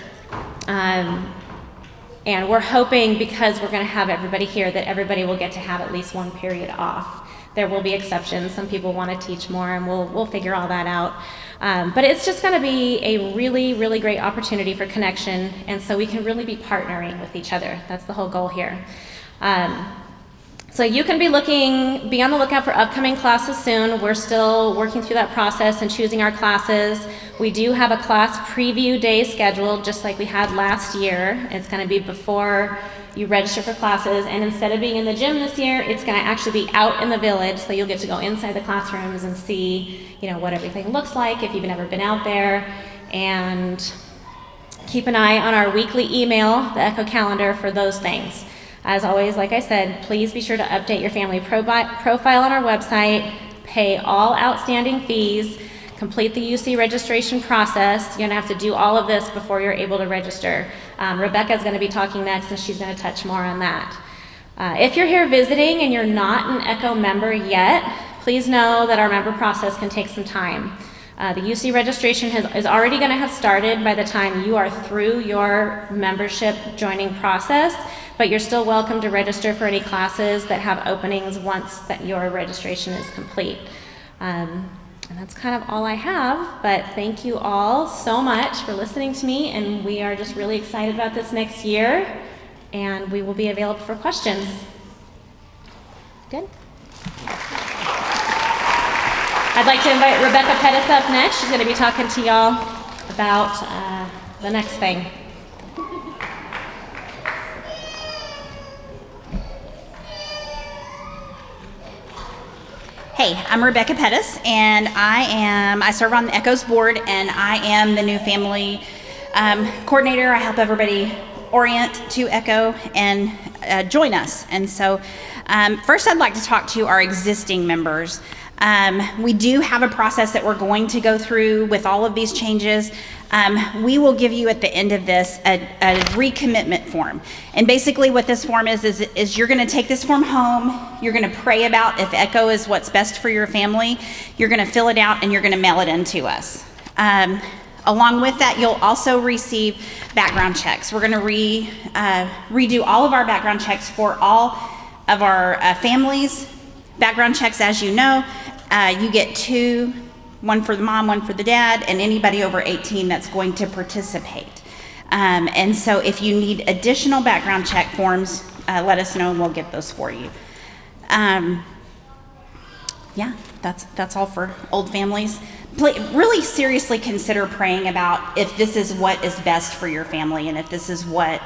And we're hoping because we're going to have everybody here that everybody will get to have at least 1 period off. There will be exceptions. Some people want to teach more, and we'll figure all that out. But it's just going to be a really, really great opportunity for connection, and so we can really be partnering with each other. That's the whole goal here. So you can be on the lookout for upcoming classes soon. We're still working through that process and choosing our classes. We do have a class preview day scheduled, just like we had last year. It's going to be before you register for classes, and instead of being in the gym this year, it's going to actually be out in the village, so you'll get to go inside the classrooms and see, what everything looks like if you've never been out there. And keep an eye on our weekly email, the ECHO calendar, for those things. As always, like I said, please be sure to update your family profile on our website, pay all outstanding fees, complete the UC registration process. You're going to have to do all of this before you're able to register. Rebecca's going to be talking next, and she's going to touch more on that. If you're here visiting and you're not an ECHO member yet, please know that our member process can take some time. The UC registration is already going to have started by the time you are through your membership joining process, but you're still welcome to register for any classes that have openings once that your registration is complete. And that's kind of all I have, but thank you all so much for listening to me, and we are just really excited about this next year, and we will be available for questions. Good? I'd like to invite Rebecca Pettis up next. She's going to be talking to y'all about the next thing. Hey, I'm Rebecca Pettis, and I serve on the ECHO's board, and I am the new family coordinator. I help everybody orient to ECHO and join us. And so first I'd like to talk to our existing members. We do have a process that we're going to go through with all of these changes. We will give you at the end of this a recommitment form. And basically what this form is you're going to take this form home, you're going to pray about if ECHO is what's best for your family, you're going to fill it out, and you're going to mail it in to us. Along with that, you'll also receive background checks. We're going to redo all of our background checks for all of our families. Background checks, as you know, you get two, one for the mom, one for the dad, and anybody over 18 that's going to participate. And so if you need additional background check forms, let us know and we'll get those for you. Yeah, that's all for old families. Really seriously consider praying about if this is what is best for your family, and if this is what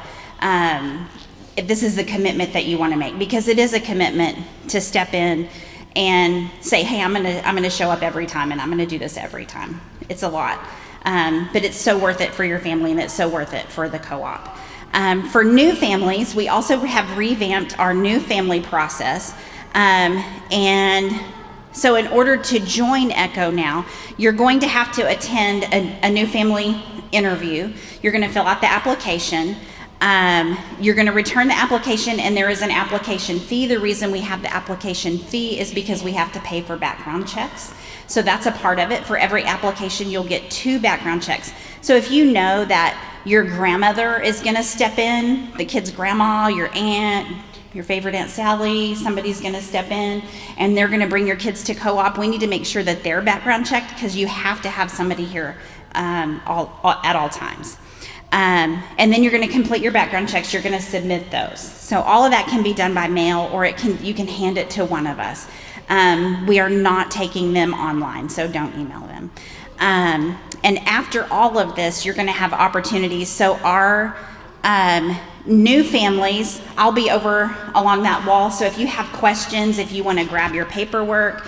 if this is the commitment that you want to make, because it is a commitment to step in and say, hey, I'm gonna show up every time, and I'm gonna do this every time. It's a lot, but it's so worth it for your family, and it's so worth it for the co-op. For new families, we also have revamped our new family process, and so in order to join ECHO now, you're going to have to attend a new family interview. You're going to fill out the application. You're going to return the application, and there is an application fee. The reason we have the application fee is because we have to pay for background checks. So that's a part of it. For every application, you'll get 2 background checks. So if you know that your grandmother is going to step in, the kid's grandma, your aunt, your favorite Aunt Sally, somebody's going to step in, and they're going to bring your kids to co-op, we need to make sure that they're background checked, because you have to have somebody here at all times. And then you're going to complete your background checks. You're going to submit those. So all of that can be done by mail, or you can hand it to one of us. We are not taking them online, so don't email them. And after all of this, you're going to have opportunities. So our new families, I'll be over along that wall. So if you have questions, if you want to grab your paperwork,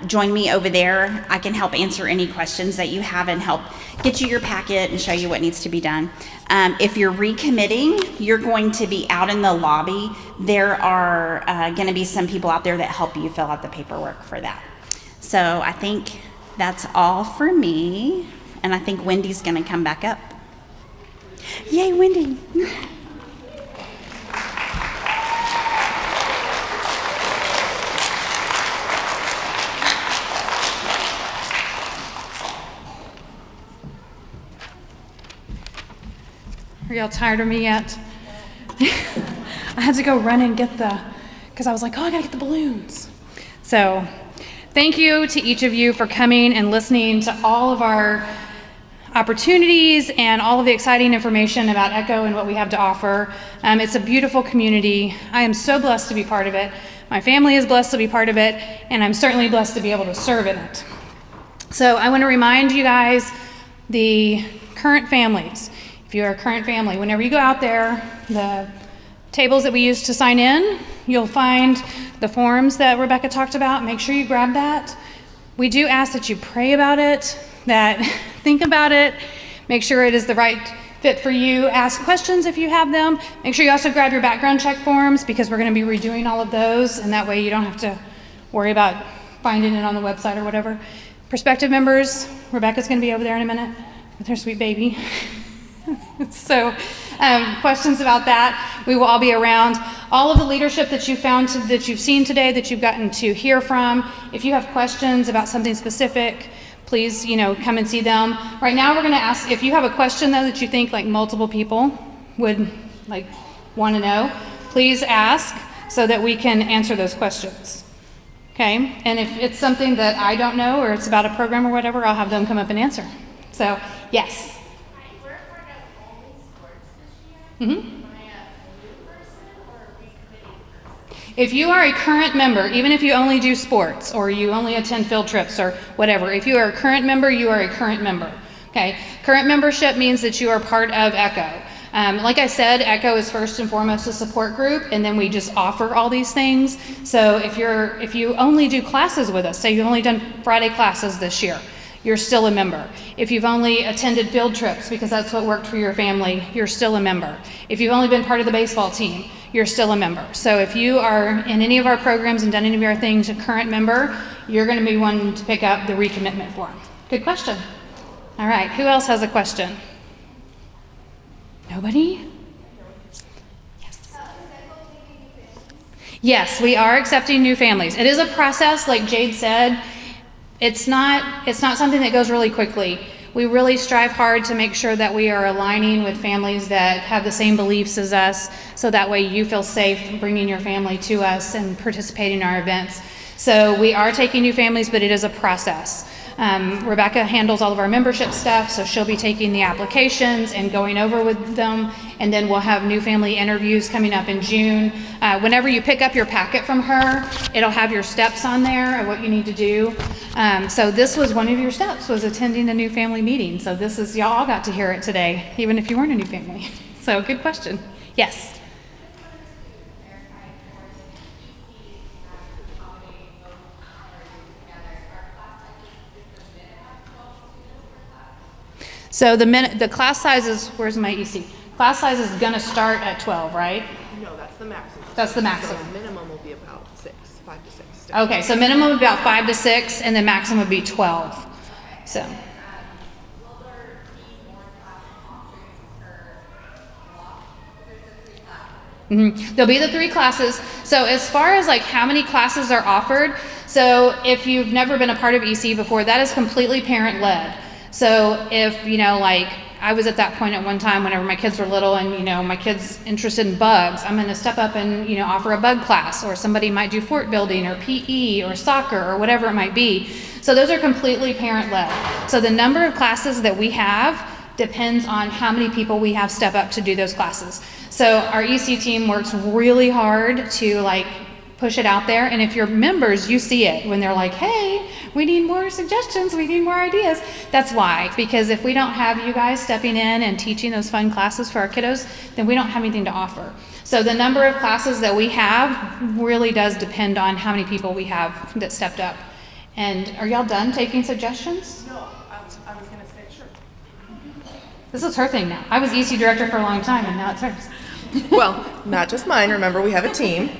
join me over there. I can help answer any questions that you have and help get you your packet and show you what needs to be done. If you're recommitting, you're going to be out in the lobby. There are going to be some people out there that help you fill out the paperwork for that. So I think that's all for me. And I think Wendy's going to come back up. Yay, Wendy. Are y'all tired of me yet? I had to go run and get because I was like, oh, I gotta get the balloons. So thank you to each of you for coming and listening to all of our opportunities and all of the exciting information about ECHO and what we have to offer. It's a beautiful community. I am so blessed to be part of it. My family is blessed to be part of it, and I'm certainly blessed to be able to serve in it. So I want to remind you guys, the current families, if you're a current family, whenever you go out there, the tables that we use to sign in, you'll find the forms that Rebecca talked about. Make sure you grab that. We do ask that you pray about it, that think about it, make sure it is the right fit for you. Ask questions if you have them. Make sure you also grab your background check forms, because we're going to be redoing all of those, and that way you don't have to worry about finding it on the website or whatever. Prospective members, Rebecca's going to be over there in a minute with her sweet baby. So questions about that, we will all be around. All of the leadership that you found, that you've seen today, that you've gotten to hear from, if you have questions about something specific, please, come and see them. Right now we're going to ask, if you have a question though that you think like multiple people would want to know, please ask so that we can answer those questions. Okay? And if it's something that I don't know, or it's about a program or whatever, I'll have them come up and answer. So, yes. Mm-hmm. If you are a current member, even if you only do sports or you only attend field trips or whatever, if you are a current member, you are a current member. Okay? Current membership means that you are part of ECHO. Like I said, ECHO is first and foremost a support group, and then we just offer all these things. So if you only do classes with us, say you've only done Friday classes this year, you're still a member. If you've only attended field trips because that's what worked for your family, you're still a member. If you've only been part of the baseball team, you're still a member. So if you are in any of our programs and done any of our things, a current member, you're going to be one to pick up the recommitment form. Good question. All right, who else has a question? Nobody? Yes. Yes, we are accepting new families. It is a process, like Jade said. It's not something that goes really quickly. We really strive hard to make sure that we are aligning with families that have the same beliefs as us, so that way you feel safe bringing your family to us and participating in our events. So we are taking new families, but it is a process. Rebecca handles all of our membership stuff, so she'll be taking the applications and going over with them, and then we'll have new family interviews coming up in June. Whenever you pick up your packet from her, it'll have your steps on there of what you need to do. So this was one of your steps, was attending a new family meeting. So this is, y'all all got to hear it today, even if you weren't a new family. So good question. Yes. So the class size is, where's my EC? Class size is going to start at 12, right? No, that's the maximum. That's the maximum. So minimum will be about 5 to 6. Okay, so minimum would be about 5 to 6, and then maximum would be 12. So. Mm-hmm. There'll be the 3 classes. So as far as how many classes are offered, so if you've never been a part of EC before, that is completely parent-led. So if, I was at that point at one time whenever my kids were little and, my kid's interested in bugs, I'm going to step up and, offer a bug class, or somebody might do fort building or PE or soccer or whatever it might be. So those are completely parent-led. So the number of classes that we have depends on how many people we have step up to do those classes. So our EC team works really hard to push it out there, and if you're members, you see it when they're like, hey, we need more suggestions, we need more ideas. That's why, because if we don't have you guys stepping in and teaching those fun classes for our kiddos, then we don't have anything to offer. So the number of classes that we have really does depend on how many people we have that stepped up. And are y'all done taking suggestions? No, I was going to say sure. This is her thing now. I was EC director for a long time, and now it's hers. Well, not just mine. Remember, we have a team.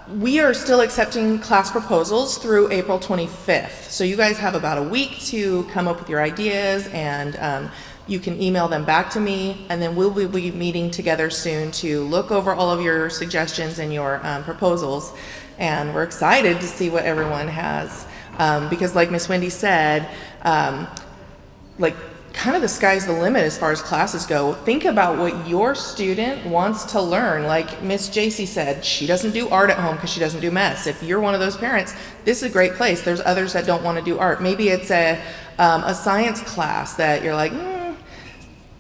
We are still accepting class proposals through April 25th. So you guys have about a week to come up with your ideas, and you can email them back to me, and then we'll be meeting together soon to look over all of your suggestions and your proposals. And we're excited to see what everyone has, because like Miss Wendy said, kind of the sky's the limit as far as classes go. Think about what your student wants to learn. Like Miss JC said, she doesn't do art at home because she doesn't do mess. If you're one of those parents, this is a great place. There's others that don't want to do art. Maybe it's a science class that you're like,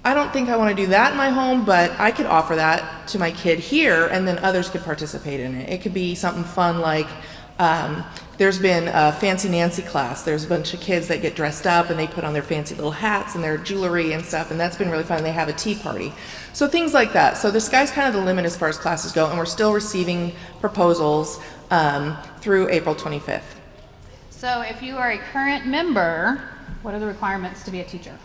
I don't think I want to do that in my home, but I could offer that to my kid here, and then others could participate in it. It could be something fun like, there's been a Fancy Nancy class. There's a bunch of kids that get dressed up and they put on their fancy little hats and their jewelry and stuff, and that's been really fun. They have a tea party. So things like that. So the sky's kind of the limit as far as classes go, and we're still receiving proposals through April 25th. So if you are a current member, what are the requirements to be a teacher?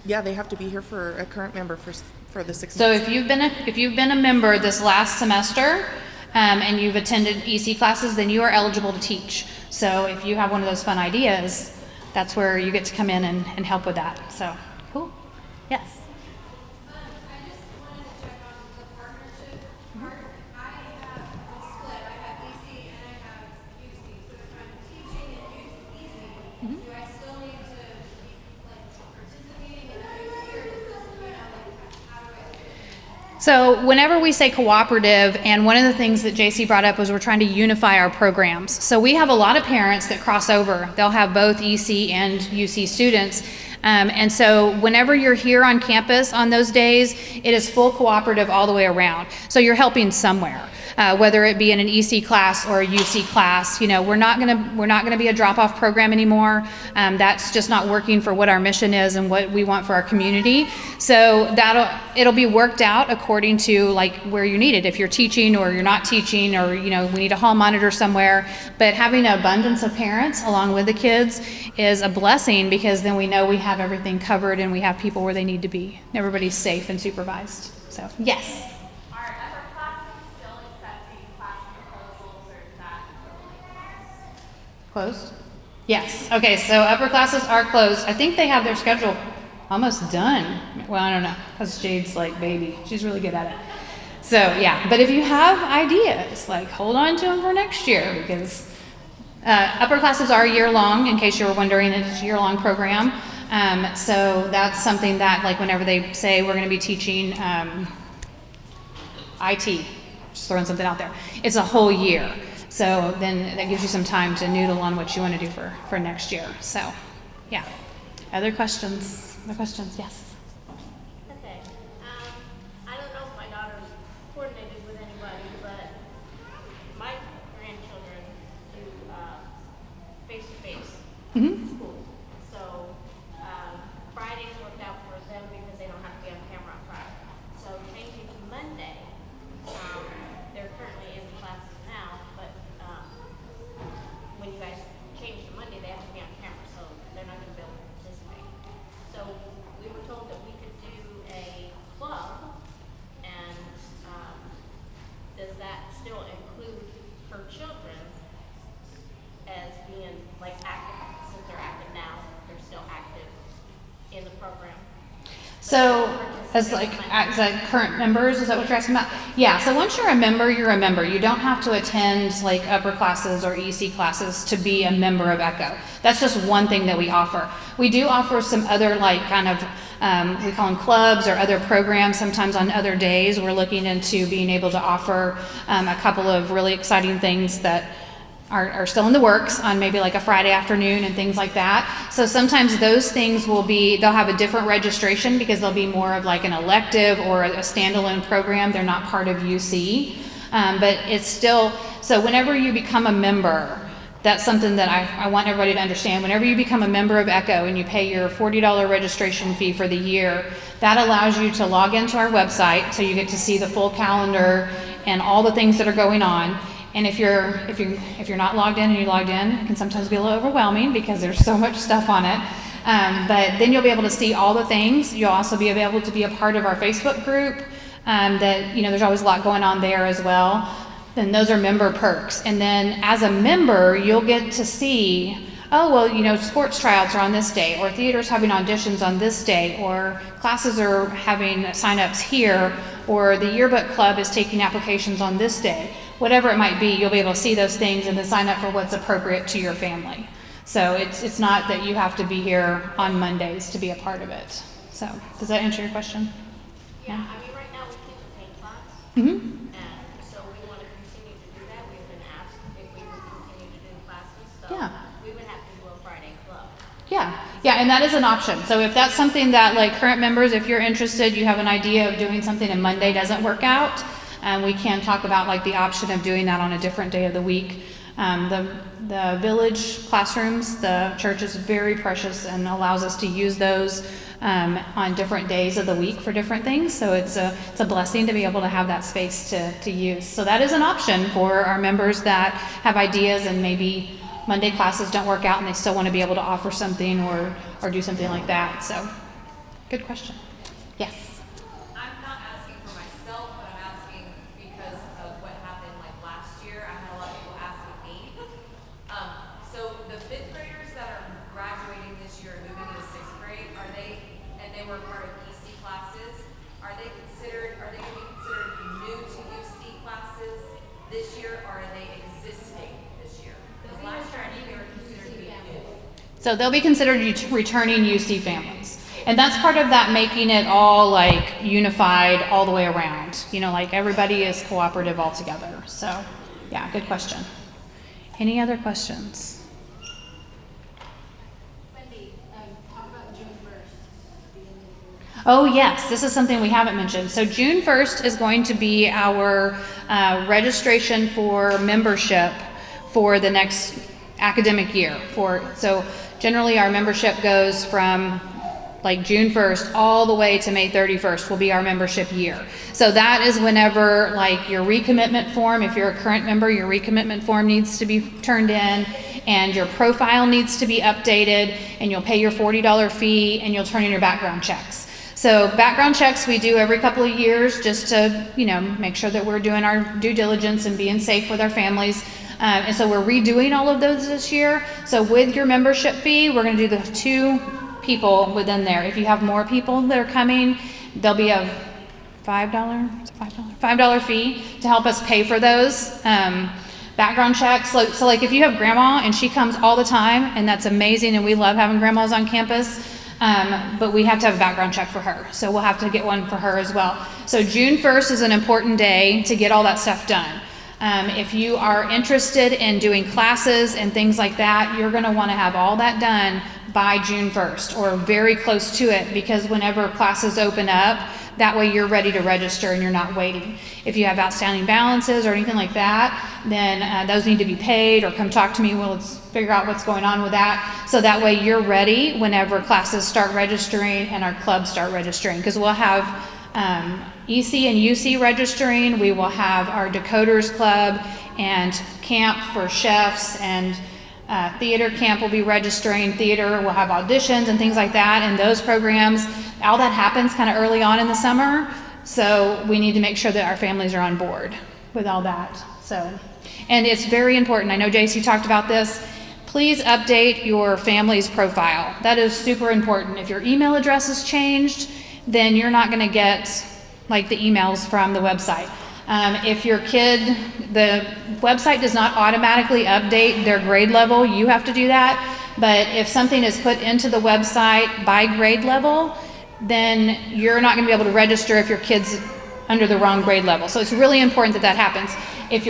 Yeah, they have to be here for a current member for the 6 months. So if you've been a member this last semester, and you've attended EC classes, then you are eligible to teach. So if you have one of those fun ideas, that's where you get to come in and help with that. So, cool. Yes. I just wanted to check on the partnership part. I have a split. I have EC and I have UC. So if I'm teaching and using EC, do I still need to be participating in the UC, or does this, how do I do it? So whenever we say cooperative, and one of the things that JC brought up was we're trying to unify our programs. So we have a lot of parents that cross over. They'll have both EC and UC students. And so whenever you're here on campus on those days, it is full cooperative all the way around. So you're helping somewhere. Whether it be in an EC class or a UC class, we're not gonna be a drop-off program anymore. That's just not working for what our mission is and what we want for our community. So it'll be worked out according to like where you need it. If you're teaching or you're not teaching, or we need a hall monitor somewhere. But having an abundance of parents along with the kids is a blessing, because then we know we have everything covered and we have people where they need to be. Everybody's safe and supervised. So yes. Closed? Yes. Okay, so upper classes are closed. I think they have their schedule almost done. Well, I don't know, because Jade's like baby. She's really good at it. So yeah, but if you have ideas, like hold on to them for next year, because upper classes are year-long, in case you were wondering. It's a year-long program. So that's something that, like whenever they say we're going to be teaching IT, just throwing something out there, it's a whole year. So then that gives you some time to noodle on what you want to do for next year. So, yeah. Other questions? Other questions? Yes. Okay. I don't know if my daughter's coordinated with anybody, but my grandchildren do face-to-face school. So Fridays worked out for them because they don't have to be on camera on Friday. So changing to Monday, they're currently in classes now, but when you guys change to Monday, they have to be on camera, so they're not going to be able to participate. So we were told that we could do a club, and does that still include her children as being like active, since they're active now, they're still active in the program? So, as current members, is that what you're asking about? Yeah, so once you're a member, you're a member. You don't have to attend like upper classes or EC classes to be a member of ECHO. That's just one thing that we offer. We do offer some other like kind of, we call them clubs or other programs. Sometimes on other days, we're looking into being able to offer a couple of really exciting things that are still in the works on maybe like a Friday afternoon and things like that. So sometimes those things they'll have a different registration, because they'll be more of like an elective or a standalone program. They're not part of UC, but it's still, so whenever you become a member, that's something that I want everybody to understand. Whenever you become a member of ECHO and you pay your $40 registration fee for the year, that allows you to log into our website, so you get to see the full calendar and all the things that are going on. And if you're not logged in and you logged in, it can sometimes be a little overwhelming because there's so much stuff on it. But then you'll be able to see all the things. You'll also be able to be a part of our Facebook group. There's always a lot going on there as well. Then those are member perks. And then as a member, you'll get to see, sports tryouts are on this day, or theater's having auditions on this day, or classes are having sign-ups here, or the yearbook club is taking applications on this day. Whatever it might be, you'll be able to see those things and then sign up for what's appropriate to your family. So it's not that you have to be here on Mondays to be a part of it. So, does that answer your question? Yeah, I mean, right now we teach a paint class, Mm-hmm. and so we want to continue to do that. We've been asked if we would continue to do classes, so Yeah. we would have to do a Friday club. Yeah, and that is an option. So if that's something that, like, current members, if you're interested, you have an idea of doing something and Monday doesn't work out, we can talk about like the option of doing that on a different day of the week. The village classrooms, the church is very precious and allows us to use those on different days of the week for different things. So it's a blessing to be able to have that space to use. So that is an option for our members that have ideas and maybe Monday classes don't work out and they still want to be able to offer something or do something like that. So good question. Yes. I'm not asking for myself, but I'm asking because of what happened like last year. I had a lot of people asking me. So the fifth graders that are graduating this year and moving into sixth grade, and they were part of EC classes, are they going to be considered new to UC classes this year, or are they existing this year? Because last year I think they were considered to be new. So they'll be considered returning UC families. And that's part of that making it all like unified all the way around. You know, like everybody is cooperative all together. So yeah, good question. Any other questions? Wendy, talk about June 1st. Oh yes, this is something we haven't mentioned. So June 1st is going to be our registration for membership for the next academic year. So generally our membership goes from like June 1st all the way to May 31st will be our membership year. So that is whenever like your recommitment form, if you're a current member, your recommitment form needs to be turned in and your profile needs to be updated and you'll pay your $40 fee and you'll turn in your background checks. So background checks we do every couple of years just to, you know, make sure that we're doing our due diligence and being safe with our families. And so we're redoing all of those this year. So with your membership fee, we're going to do the 2 people within there. If you have more people that are coming, there'll be a $5 fee to help us pay for those background checks. So like if you have grandma and she comes all the time, and that's amazing, and we love having grandmas on campus, but we have to have a background check for her. So we'll have to get one for her as well. So June 1st is an important day to get all that stuff done. If you are interested in doing classes and things like that, you're going to want to have all that done by June 1st or very close to it, because whenever classes open up, that way you're ready to register and you're not waiting. If you have outstanding balances or anything like that, then those need to be paid or come talk to me. Let's figure out what's going on with that. So that way you're ready whenever classes start registering and our clubs start registering, because we'll have EC and UC registering. We will have our Decoders Club and camp for chefs, and theater camp will be registering. Theater will have auditions and things like that, and those programs, all that happens kind of early on in the summer. So we need to make sure that our families are on board with all that. So, and it's very important. I know JC talked about this. Please update your family's profile. That is super important. If your email address has changed, then you're not going to get like the emails from the website. If your kid, the website does not automatically update their grade level, you have to do that. But if something is put into the website by grade level, then you're not going to be able to register if your kid's under the wrong grade level. So it's really important that that happens. If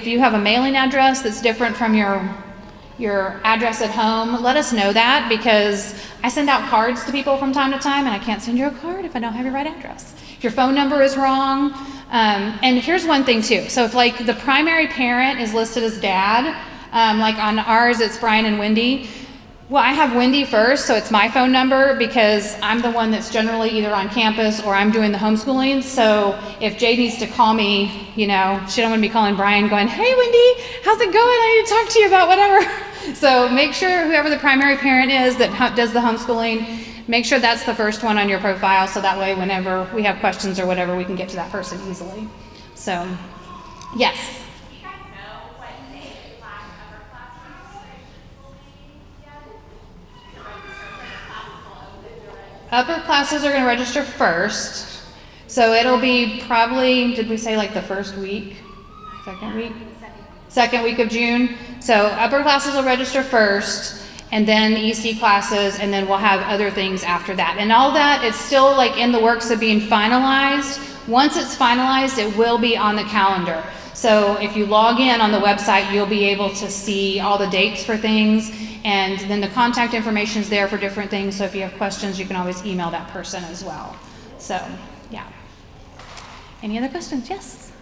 you have a mailing address that's different from your address at home, let us know that, because I send out cards to people from time to time, and I can't send you a card if I don't have your right address. If your phone number is wrong, and here's one thing too. So if like the primary parent is listed as dad, like on ours it's Brian and Wendy. Well, I have Wendy first, so it's my phone number because I'm the one that's generally either on campus or I'm doing the homeschooling. So if Jade needs to call me, you know, she don't want to be calling Brian going, "Hey Wendy, how's it going? I need to talk to you about whatever." So make sure whoever the primary parent is that does the homeschooling, make sure that's the first one on your profile, so that way whenever we have questions or whatever, we can get to that person easily. So, yes. Do you guys know what day the class upper class registrations will be yet? Upper classes are going to register first. So it'll be probably, did we say like the first week? Second week? Second week of June. So upper classes will register first. and then EC classes, and then we'll have other things after that. And all that is still like in the works of being finalized. Once it's finalized, it will be on the calendar. So if you log in on the website, you'll be able to see all the dates for things, and then the contact information is there for different things. So if you have questions, you can always email that person as well. So, yeah. Any other questions? Yes?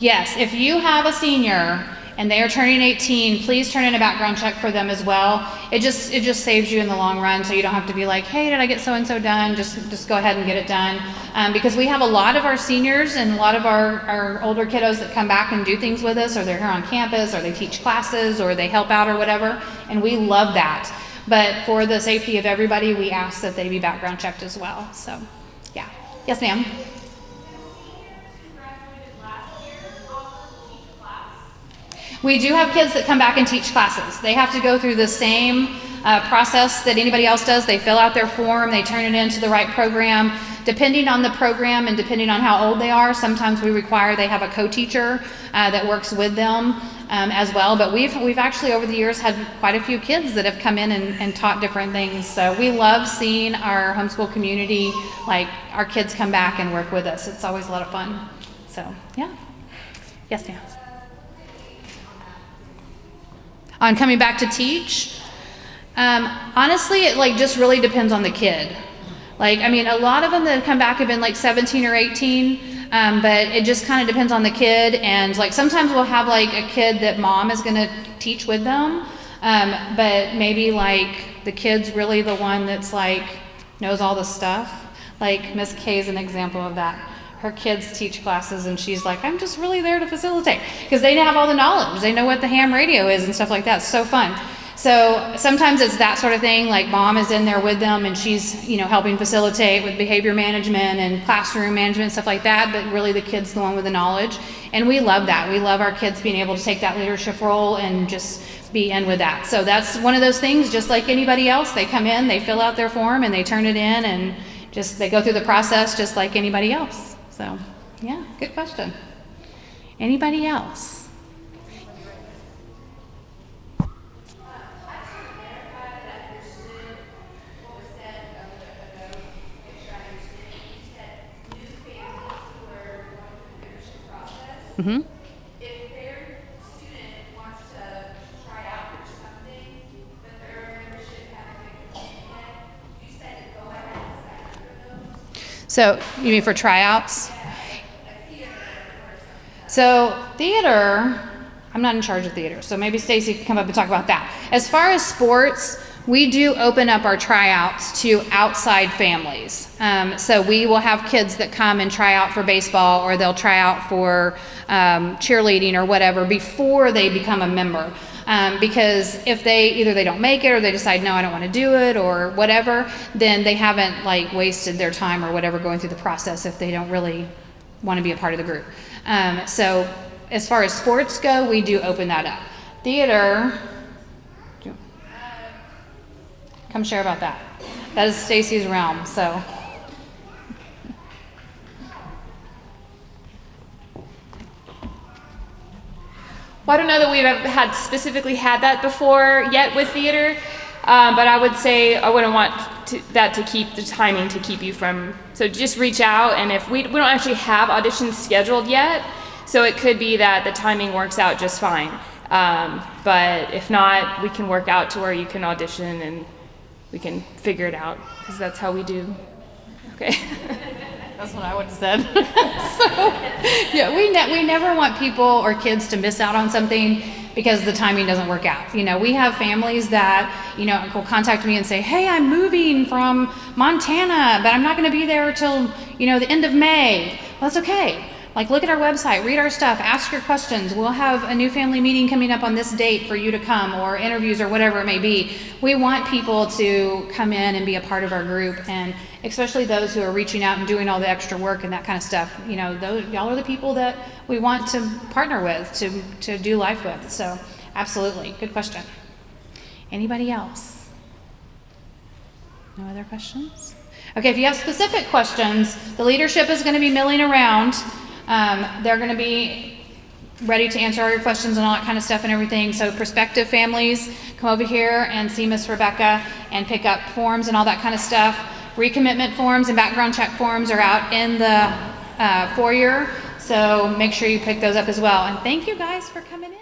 Yes, if you have a senior and they are turning 18, please turn in a background check for them as well. It just saves you in the long run, so you don't have to be like, hey, did I get so-and-so done? Just go ahead and get it done. Because we have a lot of our seniors and a lot of our older kiddos that come back and do things with us, or they're here on campus, or they teach classes, or they help out or whatever, and we love that. But for the safety of everybody, we ask that they be background checked as well. So, yeah. Yes, ma'am. We do have kids that come back and teach classes. They have to go through the same process that anybody else does. They fill out their form, they turn it into the right program. Depending on the program and depending on how old they are, sometimes we require they have a co-teacher that works with them as well. But we've actually over the years had quite a few kids that have come in and taught different things. So we love seeing our homeschool community, like our kids come back and work with us. It's always a lot of fun. So, yeah. Yes, ma'am. On coming back to teach, honestly, it like just really depends on the kid. Like, I mean, a lot of them that come back have been like 17 or 18, but it just kind of depends on the kid. And like sometimes we'll have like a kid that mom is going to teach with them, but maybe like the kid's really the one that's like knows all the stuff. Like Miss Kay is an example of that. Her kids teach classes and she's like, I'm just really there to facilitate, because they have all the knowledge. They know what the ham radio is and stuff like that. It's so fun. So sometimes it's that sort of thing, like mom is in there with them and she's, you know, helping facilitate with behavior management and classroom management, stuff like that, but really the kid's the one with the knowledge. And we love that. We love our kids being able to take that leadership role and just be in with that. So that's one of those things, just like anybody else. They come in, they fill out their form and they turn it in and just they go through the process just like anybody else. So, yeah, good question. Anybody else? Mm-hmm. If their student wants to try out for something, but their membership hasn't been completed yet, you said to go ahead and sign up for those? So, you mean for tryouts? So, theater, I'm not in charge of theater, so maybe Stacy can come up and talk about that. As far as sports, we do open up our tryouts to outside families. So we will have kids that come and try out for baseball, or they'll try out for cheerleading or whatever before they become a member. Because if either they don't make it or they decide, no, I don't want to do it or whatever, then they haven't like wasted their time or whatever going through the process if they don't really want to be a part of the group. So as far as sports go, we do open that up. Theater, come share about that. That is Stacy's realm, so. Well, I don't know that we've specifically had that before yet with theater, but I would say I wouldn't want that to keep the timing to keep you from, so just reach out, and if we don't actually have auditions scheduled yet, so it could be that the timing works out just fine. But if not, we can work out to where you can audition and we can figure it out, because that's how we do. Okay. That's what I would have said. So, yeah, we never want people or kids to miss out on something because the timing doesn't work out. You know, we have families that, you know, will contact me and say, hey, I'm moving from Montana, but I'm not going to be there till, you know, the end of May. Well, that's okay. Like, look at our website, read our stuff, ask your questions. We'll have a new family meeting coming up on this date for you to come, or interviews or whatever it may be. We want people to come in and be a part of our group, and especially those who are reaching out and doing all the extra work and that kind of stuff. You know, y'all are the people that we want to partner with, to do life with. So, absolutely. Good question. Anybody else? No other questions? Okay, if you have specific questions, the leadership is going to be milling around. They're going to be ready to answer all your questions and all that kind of stuff and everything. So prospective families, come over here and see Miss Rebecca and pick up forms and all that kind of stuff. Recommitment forms and background check forms are out in the foyer, so make sure you pick those up as well. And thank you guys for coming in.